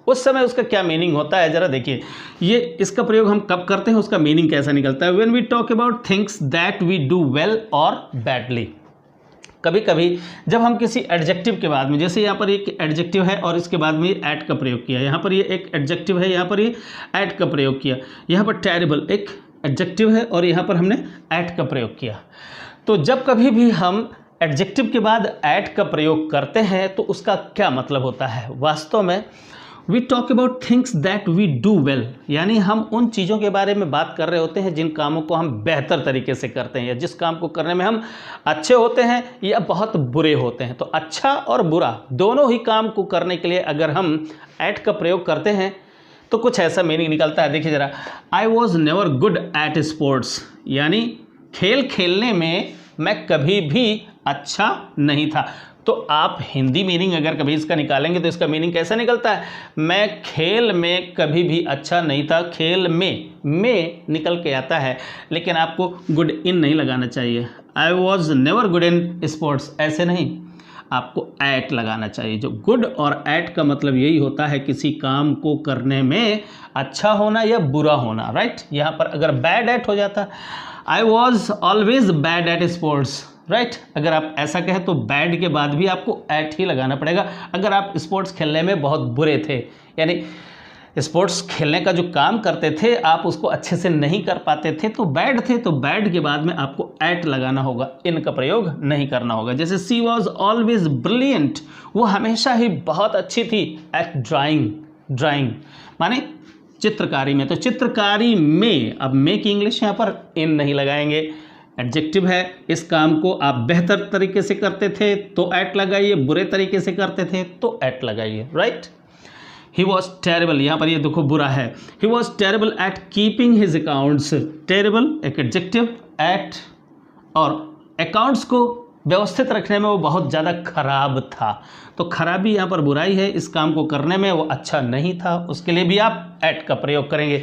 उस समय उसका क्या मीनिंग होता है ज़रा देखिए। ये इसका प्रयोग हम कब करते हैं, उसका मीनिंग कैसा निकलता है। When we talk about things that we do well और बैडली, कभी कभी जब हम किसी एडजेक्टिव के बाद में, जैसे यहाँ पर एक एडजेक्टिव है और इसके बाद में ऐट का प्रयोग किया, यहाँ पर ये एक एडजेक्टिव है, यहाँ पर ये ऐट का प्रयोग किया, यहाँ पर टेरिबल एक एडजेक्टिव है और यहाँ पर हमने ऐट का प्रयोग किया। तो जब कभी भी हम एडजेक्टिव के बाद ऐट का प्रयोग करते हैं तो उसका क्या मतलब होता है। वास्तव में we talk about things that we do well, यानी हम उन चीज़ों के बारे में बात कर रहे होते हैं जिन कामों को हम बेहतर तरीके से करते हैं, या जिस काम को करने में हम अच्छे होते हैं या बहुत बुरे होते हैं। तो अच्छा और बुरा दोनों ही काम को करने के लिए अगर हम एट का प्रयोग करते हैं तो कुछ ऐसा मीनिंग निकलता है। देखिए ज़रा, I was never good at sports, यानी खेल खेलने में मैं कभी भी अच्छा नहीं था। तो आप हिंदी मीनिंग अगर कभी इसका निकालेंगे तो इसका मीनिंग कैसा निकलता है, मैं खेल में कभी भी अच्छा नहीं था। खेल में निकल के आता है, लेकिन आपको गुड इन नहीं लगाना चाहिए। I was never good in sports ऐसे नहीं, आपको एट लगाना चाहिए। जो गुड और एट का मतलब यही होता है किसी काम को करने में अच्छा होना या बुरा होना, राइट। यहाँ पर अगर बैड एट हो जाता, I was always bad at sports, right. अगर आप ऐसा कहें तो बैड के बाद भी आपको एट ही लगाना पड़ेगा। अगर आप स्पोर्ट्स खेलने में बहुत बुरे थे, यानी स्पोर्ट्स खेलने का जो काम करते थे आप उसको अच्छे से नहीं कर पाते थे, तो बैड थे, तो बैड के बाद में आपको एट लगाना होगा, इनका प्रयोग नहीं करना होगा। जैसे सी वॉज ऑलवेज ब्रिलियंट, वो हमेशा ही बहुत अच्छी थी एट ड्राइंग माने चित्रकारी में। तो चित्रकारी में, अब में की इंग्लिश यहाँ पर इन नहीं लगाएंगे, एडजेक्टिव है। इस काम को आप बेहतर तरीके से करते थे तो एट लगाइए, बुरे तरीके से करते थे तो एट लगाइए, राइट। ही वॉज टेरेबल, यहाँ पर ये देखो बुरा है, he was terrible at keeping his accounts. Terrible एक एडजेक्टिव, एट और अकाउंट्स को व्यवस्थित रखने में वो बहुत ज़्यादा खराब था। तो खराबी यहाँ पर बुराई है, इस काम को करने में वो अच्छा नहीं था, उसके लिए भी आप एट का प्रयोग करेंगे।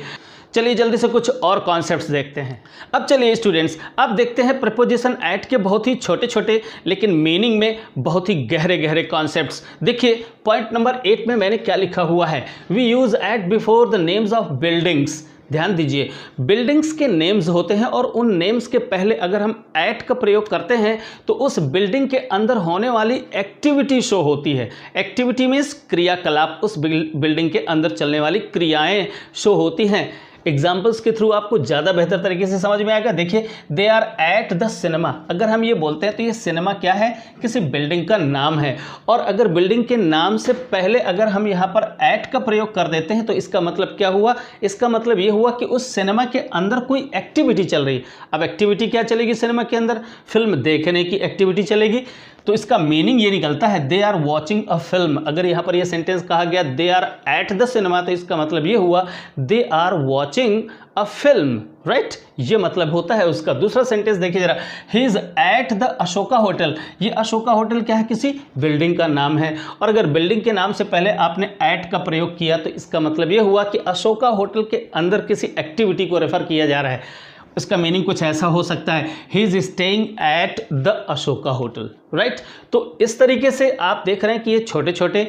चलिए जल्दी से कुछ और कॉन्सेप्ट्स देखते हैं। अब चलिए स्टूडेंट्स, अब देखते हैं प्रीपोजिशन एट के बहुत ही छोटे छोटे लेकिन मीनिंग में बहुत ही गहरे गहरे कॉन्सेप्ट्स। देखिए पॉइंट नंबर 8 में मैंने क्या लिखा हुआ है, we use at before the names of buildings. ध्यान दीजिए, बिल्डिंग्स के नेम्स होते हैं और उन नेम्स के पहले अगर हम एट का प्रयोग करते हैं तो उस बिल्डिंग के अंदर होने वाली एक्टिविटी शो होती है। एक्टिविटी मीन्स क्रियाकलाप, उस बिल्डिंग के अंदर चलने वाली क्रियाएं शो होती हैं। एग्जाम्पल्स के थ्रू आपको ज़्यादा बेहतर तरीके से समझ में आएगा। देखिए, they are at the cinema, अगर हम ये बोलते हैं तो ये सिनेमा क्या है, किसी बिल्डिंग का नाम है। और अगर बिल्डिंग के नाम से पहले अगर हम यहाँ पर एट का प्रयोग कर देते हैं तो इसका मतलब क्या हुआ, इसका मतलब ये हुआ कि उस सिनेमा के अंदर कोई एक्टिविटी चल रही है। अब एक्टिविटी क्या चलेगी सिनेमा के अंदर, फिल्म देखने की एक्टिविटी चलेगी। तो इसका मीनिंग ये निकलता है they are watching a film. अगर यहाँ पर ये सेंटेंस कहा गया they are at the cinema तो इसका मतलब ये हुआ they are watching a film, right. ये मतलब होता है उसका। दूसरा सेंटेंस देखिए जरा, he is at the Ashoka hotel. ये अशोका होटल क्या है, किसी बिल्डिंग का नाम है। और अगर बिल्डिंग के नाम से पहले आपने एट का प्रयोग किया तो इसका मतलब ये हुआ कि अशोका होटल के अंदर किसी एक्टिविटी को रेफर किया जा रहा है। इसका मीनिंग कुछ ऐसा हो सकता है, he is staying at the Ashoka hotel, right. तो इस तरीके से आप देख रहे हैं कि ये छोटे छोटे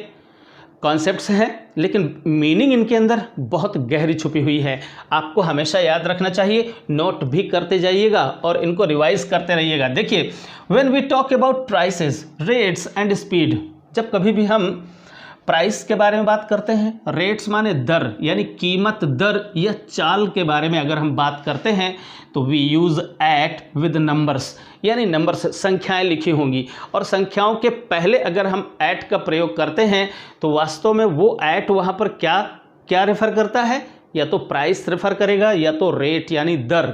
कॉन्सेप्ट्स हैं लेकिन मीनिंग इनके अंदर बहुत गहरी छुपी हुई है। आपको हमेशा याद रखना चाहिए, नोट भी करते जाइएगा और इनको रिवाइज करते रहिएगा। देखिए, when we talk about prices, rates and speed, जब कभी भी हम प्राइस के बारे में बात करते हैं, रेट्स माने दर यानी कीमत, दर या चाल के बारे में अगर हम बात करते हैं तो we use at with numbers, यानी नंबर्स संख्याएं लिखी होंगी और संख्याओं के पहले अगर हम एट का प्रयोग करते हैं तो वास्तव में वो एट वहाँ पर क्या क्या रेफर करता है, या तो प्राइस रेफर करेगा या तो रेट यानी दर,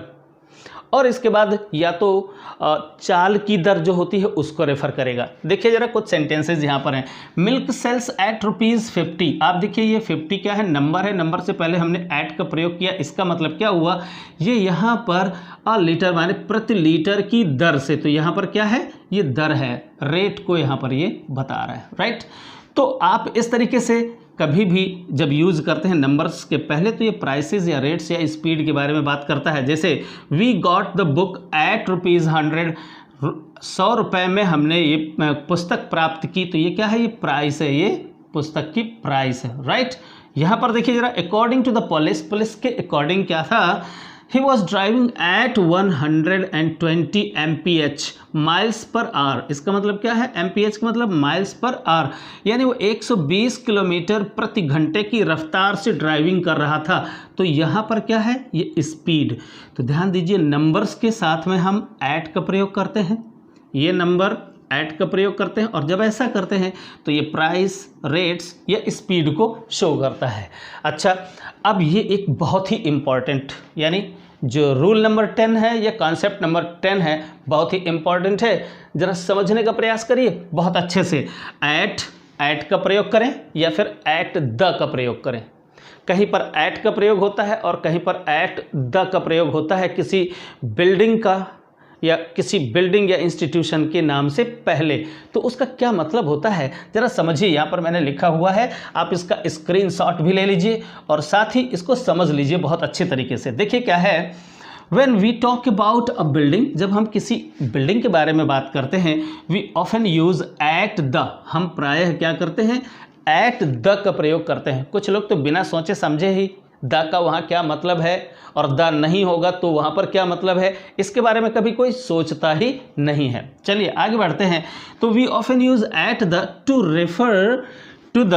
और इसके बाद या तो चाल की दर जो होती है उसको रेफर करेगा। देखिए जरा कुछ सेंटेंसेस यहाँ पर हैं। Milk sells at ₹50। आप देखिए ये 50 क्या है, नंबर है, नंबर से पहले हमने एट का प्रयोग किया, इसका मतलब क्या हुआ, ये यहाँ पर लीटर माने प्रति लीटर की दर से, तो यहाँ पर क्या है, ये दर है, रेट को यहाँ पर ये बता रहा है, राइट। तो आप इस तरीके से कभी भी जब यूज़ करते हैं नंबर्स के पहले तो ये प्राइसेस या रेट्स या स्पीड के बारे में बात करता है। जैसे we got the book at ₹100, 100 रुपये में हमने ये पुस्तक प्राप्त की, तो ये क्या है, ये प्राइस है, ये पुस्तक की प्राइस है, राइट। यहाँ पर देखिए जरा, according to the police, police के अकॉर्डिंग क्या था, he was driving at 120 mph miles per hour. इसका मतलब क्या है, mph का मतलब माइल्स पर आवर, यानी वो 120 किलोमीटर प्रति घंटे की रफ्तार से ड्राइविंग कर रहा था। तो यहाँ पर क्या है, ये स्पीड। तो ध्यान दीजिए, नंबर्स के साथ में हम एट का प्रयोग करते हैं, ये नंबर एट का प्रयोग करते हैं, और जब ऐसा करते हैं तो ये प्राइस, रेट्स या स्पीड को शो करता है। अच्छा, अब ये एक बहुत ही इम्पॉर्टेंट, यानी जो रूल नंबर 10 है या कॉन्सेप्ट नंबर 10 है, बहुत ही इम्पॉर्टेंट है, ज़रा समझने का प्रयास करिए बहुत अच्छे से। एट का प्रयोग करें या फिर एट द का प्रयोग करें। कहीं पर एट का प्रयोग होता है और कहीं पर एट द का प्रयोग होता है किसी बिल्डिंग का या किसी बिल्डिंग या इंस्टीट्यूशन के नाम से पहले। तो उसका क्या मतलब होता है ज़रा समझिए, यहाँ पर मैंने लिखा हुआ है, आप इसका स्क्रीनशॉट भी ले लीजिए और साथ ही इसको समझ लीजिए बहुत अच्छे तरीके से। देखिए क्या है, when we talk about a building, जब हम किसी बिल्डिंग के बारे में बात करते हैं, we often use at the, हम प्रायः क्या करते हैं, एट द का प्रयोग करते हैं। कुछ लोग तो बिना सोचे समझे ही द का वहाँ क्या मतलब है और द नहीं होगा तो वहाँ पर क्या मतलब है, इसके बारे में कभी कोई सोचता ही नहीं है। चलिए आगे बढ़ते हैं। तो we often use at the to refer to the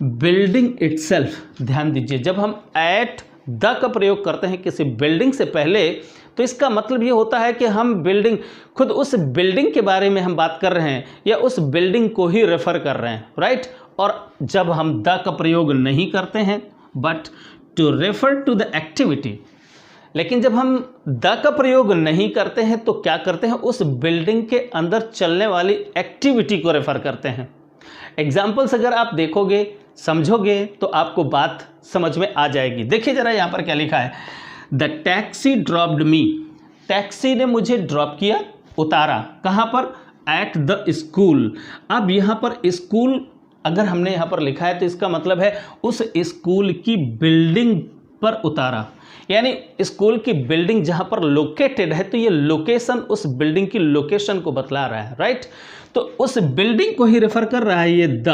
building itself. ध्यान दीजिए, जब हम एट द का प्रयोग करते हैं किसी बिल्डिंग से पहले तो इसका मतलब ये होता है कि हम बिल्डिंग, खुद उस बिल्डिंग के बारे में हम बात कर रहे हैं या उस बिल्डिंग को ही रेफ़र कर रहे हैं, राइट। और जब हम द का प्रयोग नहीं करते हैं but to refer to the activity, लेकिन जब हम द का प्रयोग नहीं करते हैं तो क्या करते हैं, उस बिल्डिंग के अंदर चलने वाली एक्टिविटी को रेफर करते हैं। एग्जाम्पल्स अगर आप देखोगे, समझोगे तो आपको बात समझ में आ जाएगी। देखिए ज़रा यहाँ पर क्या लिखा है, the taxi dropped me, taxi ने मुझे ड्रॉप किया, उतारा, कहाँ पर, एट द स्कूल। अब यहाँ पर स्कूल अगर हमने यहाँ पर लिखा है तो इसका मतलब है उस स्कूल की बिल्डिंग पर उतारा, यानी स्कूल की बिल्डिंग जहाँ पर लोकेटेड है तो ये लोकेशन उस बिल्डिंग की लोकेशन को बतला रहा है, राइट। तो उस बिल्डिंग को ही रेफर कर रहा है ये द,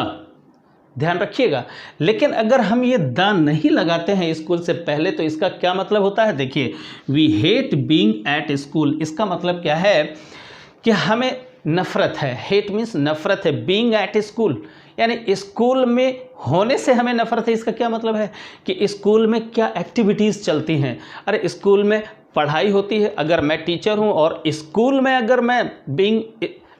ध्यान रखिएगा। लेकिन अगर हम ये द नहीं लगाते हैं स्कूल से पहले तो इसका क्या मतलब होता है, देखिए, we hate being at school. इसका मतलब क्या है कि हमें नफरत है, हेट मीन्स नफरत है, बीइंग एट स्कूल यानी स्कूल में होने से हमें नफरत है। इसका क्या मतलब है कि स्कूल में क्या एक्टिविटीज़ चलती हैं। अरे स्कूल में पढ़ाई होती है, अगर मैं टीचर हूँ और स्कूल में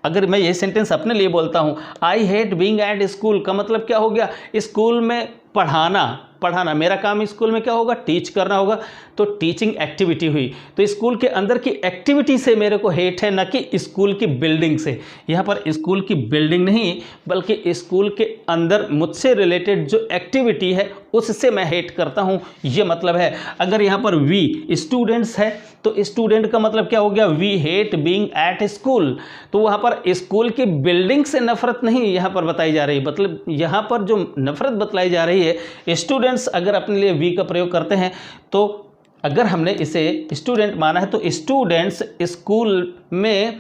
अगर मैं ये सेंटेंस अपने लिए बोलता हूँ, I hate being at school, का मतलब क्या हो गया, स्कूल में पढ़ाना मेरा काम स्कूल में क्या होगा, टीच करना होगा, तो टीचिंग एक्टिविटी हुई। तो स्कूल के अंदर की एक्टिविटी से मेरे को हेट है, न कि स्कूल की बिल्डिंग से। यहाँ पर स्कूल की बिल्डिंग नहीं बल्कि स्कूल के अंदर मुझसे रिलेटेड जो एक्टिविटी है उससे मैं हेट करता हूँ, ये मतलब है। अगर यहाँ पर वी स्टूडेंट्स है तो स्टूडेंट का मतलब क्या हो गया, we hate being at school. तो वहाँ पर स्कूल की बिल्डिंग से नफरत नहीं यहाँ पर बताई जा रही, मतलब यहाँ पर जो नफरत बतलाई जा रही है, स्टूडेंट्स अगर अपने लिए वी का प्रयोग करते हैं तो अगर हमने इसे स्टूडेंट माना है तो स्टूडेंट्स स्कूल में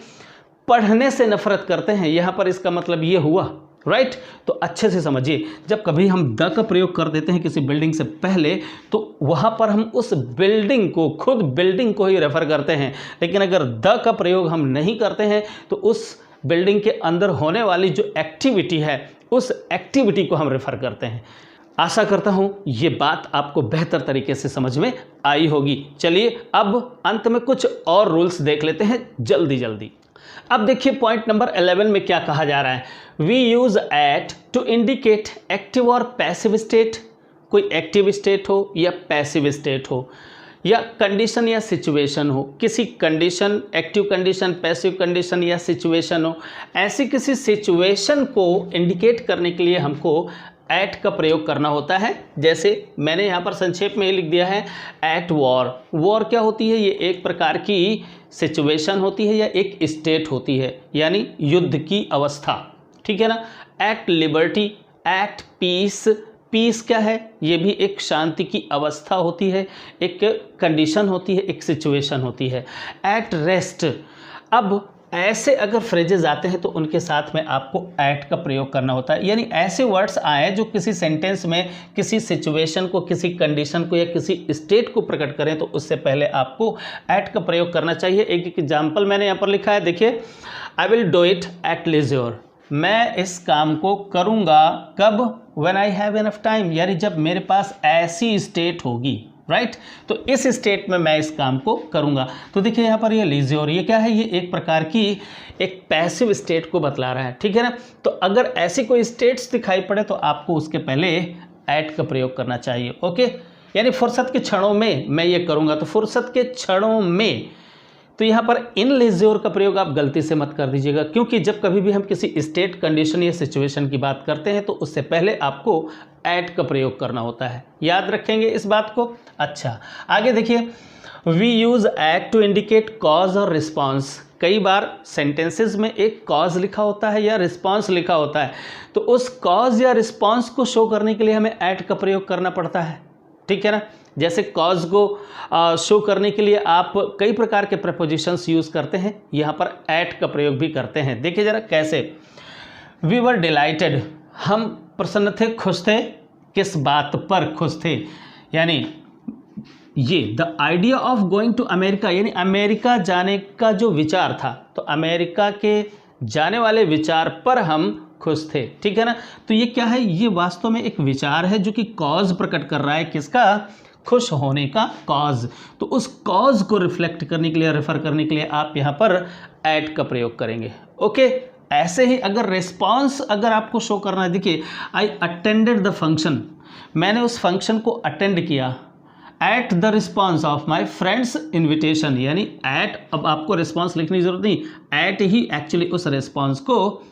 पढ़ने से नफरत करते हैं, यहाँ पर इसका मतलब ये हुआ, राइट। तो अच्छे से समझिए, जब कभी हम द का प्रयोग कर देते हैं किसी बिल्डिंग से पहले तो वहाँ पर हम उस बिल्डिंग को, खुद बिल्डिंग को ही रेफर करते हैं। लेकिन अगर द का प्रयोग हम नहीं करते हैं तो उस बिल्डिंग के अंदर होने वाली जो एक्टिविटी है उस एक्टिविटी को हम रेफ़र करते हैं। आशा करता हूँ ये बात आपको बेहतर तरीके से समझ में आई होगी। चलिए अब अंत में कुछ और रूल्स देख लेते हैं जल्दी जल्दी। अब देखिए पॉइंट नंबर 11 में क्या कहा जा रहा है। We use at to indicate active और पैसिव स्टेट। कोई एक्टिव स्टेट हो या पैसिव स्टेट हो या कंडीशन या सिचुएशन हो, किसी condition, active condition, passive condition या सिचुएशन हो, ऐसी किसी सिचुएशन को इंडिकेट करने के लिए हमको एट का प्रयोग करना होता है। जैसे मैंने यहाँ पर संक्षेप में ही लिख दिया है एट वॉर। वॉर क्या होती है? ये एक प्रकार की सिचुएशन होती है या एक स्टेट होती है, यानी युद्ध की अवस्था, ठीक है ना। At liberty, at peace. Peace क्या है? ये भी एक शांति की अवस्था होती है, एक कंडीशन होती है, एक सिचुएशन होती है। At rest. अब ऐसे अगर फ्रेजेस आते हैं तो उनके साथ में आपको एट का प्रयोग करना होता है, यानी ऐसे वर्ड्स आए जो किसी सेंटेंस में किसी सिचुएशन को, किसी कंडीशन को या किसी स्टेट को प्रकट करें तो उससे पहले आपको एट का प्रयोग करना चाहिए। एक एग्जाम्पल मैंने यहाँ पर लिखा है, देखिए, I will do it at leisure. मैं इस काम को करूँगा कब? When I have enough time, यानी जब मेरे पास ऐसी स्टेट होगी, राइट। तो इस स्टेट में मैं इस काम को करूँगा। तो देखिए यहाँ पर ये लीजियर, ये क्या है? ये एक प्रकार की एक पैसिव स्टेट को बतला रहा है, ठीक है ना। तो अगर ऐसी कोई स्टेट्स दिखाई पड़े तो आपको उसके पहले एट का प्रयोग करना चाहिए, ओके। यानी फुर्सत के क्षणों में मैं ये करूँगा, तो फुर्सत के क्षणों में, तो यहाँ पर इन लेज़्योर का प्रयोग आप गलती से मत कर दीजिएगा, क्योंकि जब कभी भी हम किसी स्टेट, कंडीशन या सिचुएशन की बात करते हैं तो उससे पहले आपको एट का प्रयोग करना होता है। याद रखेंगे इस बात को। अच्छा, आगे देखिए, we use at to indicate cause और रिस्पॉन्स। कई बार सेंटेंसेस में एक कॉज लिखा होता है या रिस्पॉन्स लिखा होता है, तो उस कॉज या रिस्पॉन्स को शो करने के लिए हमें एट का प्रयोग करना पड़ता है, ठीक है ना। जैसे कॉज को शो करने के लिए आप कई प्रकार के प्रपोजिशंस यूज़ करते हैं, यहाँ पर एट का प्रयोग भी करते हैं। देखिए ज़रा कैसे। वी वर डिलाइटेड, हम प्रसन्न थे, खुश थे। किस बात पर खुश थे? यानी ये the idea of going to America, यानी अमेरिका जाने का जो विचार था, तो अमेरिका के जाने वाले विचार पर हम खुश थे, ठीक है ना। तो ये क्या है? ये वास्तव में एक विचार है जो कि कॉज प्रकट कर रहा है, किसका? खुश होने का कॉज। तो उस कॉज को रिफ्लेक्ट करने के लिए, रेफर करने के लिए आप यहाँ पर एट का प्रयोग करेंगे, ओके। ऐसे ही अगर रिस्पॉन्स अगर आपको शो करना है, देखिए, आई अटेंडेड द फंक्शन, मैंने उस फंक्शन को अटेंड किया at the response of my friends invitation, यानी एट, अब आपको रिस्पॉन्स लिखने की जरूरत नहीं, एट ही एक्चुअली उस रिस्पॉन्स को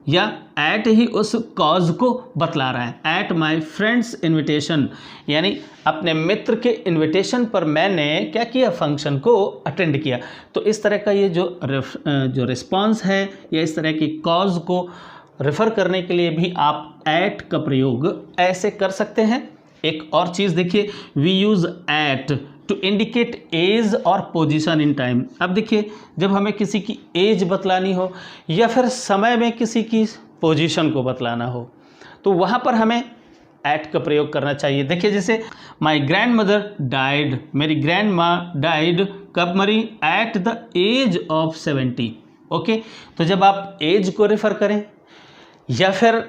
या एट ही उस कॉज को बतला रहा है। एट माई फ्रेंड्स इन्विटेशन, यानी अपने मित्र के इन्विटेशन पर मैंने क्या किया? फंक्शन को अटेंड किया। तो इस तरह का ये जो रिस्पॉन्स है या इस तरह की कॉज को रेफर करने के लिए भी आप एट का प्रयोग ऐसे कर सकते हैं। एक और चीज़ देखिए, we use at to indicate age और पोजीशन इन टाइम। अब देखिए, जब हमें किसी की एज बतलानी हो या फिर समय में किसी की पोजीशन को बतलाना हो, तो वहाँ पर हमें एट का प्रयोग करना चाहिए। देखिए, जैसे माई ग्रैंड मदर डाइड, मेरी ग्रैंड माँ डाइड कब मरी? At the age of 70, okay. तो जब आप एज को रेफर करें या फिर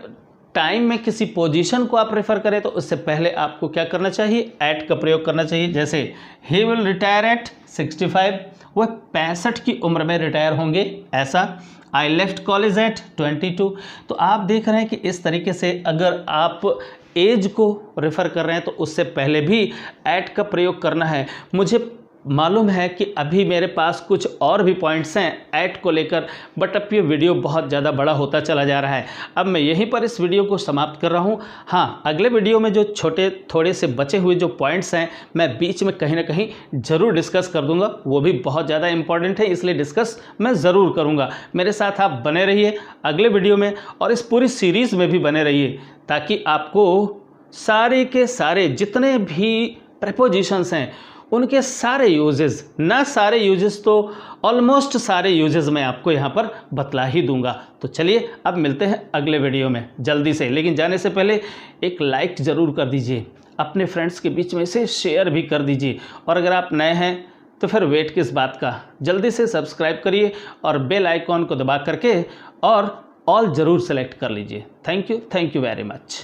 टाइम में किसी पोजीशन को आप रेफर करें तो उससे पहले आपको क्या करना चाहिए? एट का प्रयोग करना चाहिए। जैसे ही विल रिटायर एट 65, वह 65 की उम्र में रिटायर होंगे, ऐसा। I left college eight 22। तो आप देख रहे हैं कि इस तरीके से अगर आप एज को रेफर कर रहे हैं तो उससे पहले भी एट का प्रयोग करना है। मुझे मालूम है कि अभी मेरे पास कुछ और भी पॉइंट्स हैं ऐट को लेकर, बट अब ये वीडियो बहुत ज़्यादा बड़ा होता चला जा रहा है। अब मैं यहीं पर इस वीडियो को समाप्त कर रहा हूँ। हाँ, अगले वीडियो में जो थोड़े से बचे हुए जो पॉइंट्स हैं मैं बीच में कहीं ना कहीं ज़रूर डिस्कस कर दूँगा, वो भी बहुत ज़्यादा इंपॉर्टेंट है, इसलिए डिस्कस मैं ज़रूर करूँगा। मेरे साथ आप बने रहिए अगले वीडियो में और इस पूरी सीरीज़ में भी बने रहिए, ताकि आपको सारे के सारे जितने भी प्रेपोजिशंस हैं उनके सारे यूजेस, ना सारे यूजेस तो ऑलमोस्ट सारे यूजेस मैं आपको यहाँ पर बतला ही दूंगा। तो चलिए अब मिलते हैं अगले वीडियो में जल्दी से, लेकिन जाने से पहले एक लाइक ज़रूर कर दीजिए, अपने फ्रेंड्स के बीच में इसे शेयर भी कर दीजिए, और अगर आप नए हैं तो फिर वेट किस बात का, जल्दी से सब्सक्राइब करिए और बेल आइकॉन को दबा करके और ऑल ज़रूर सेलेक्ट कर लीजिए। Thank you very much.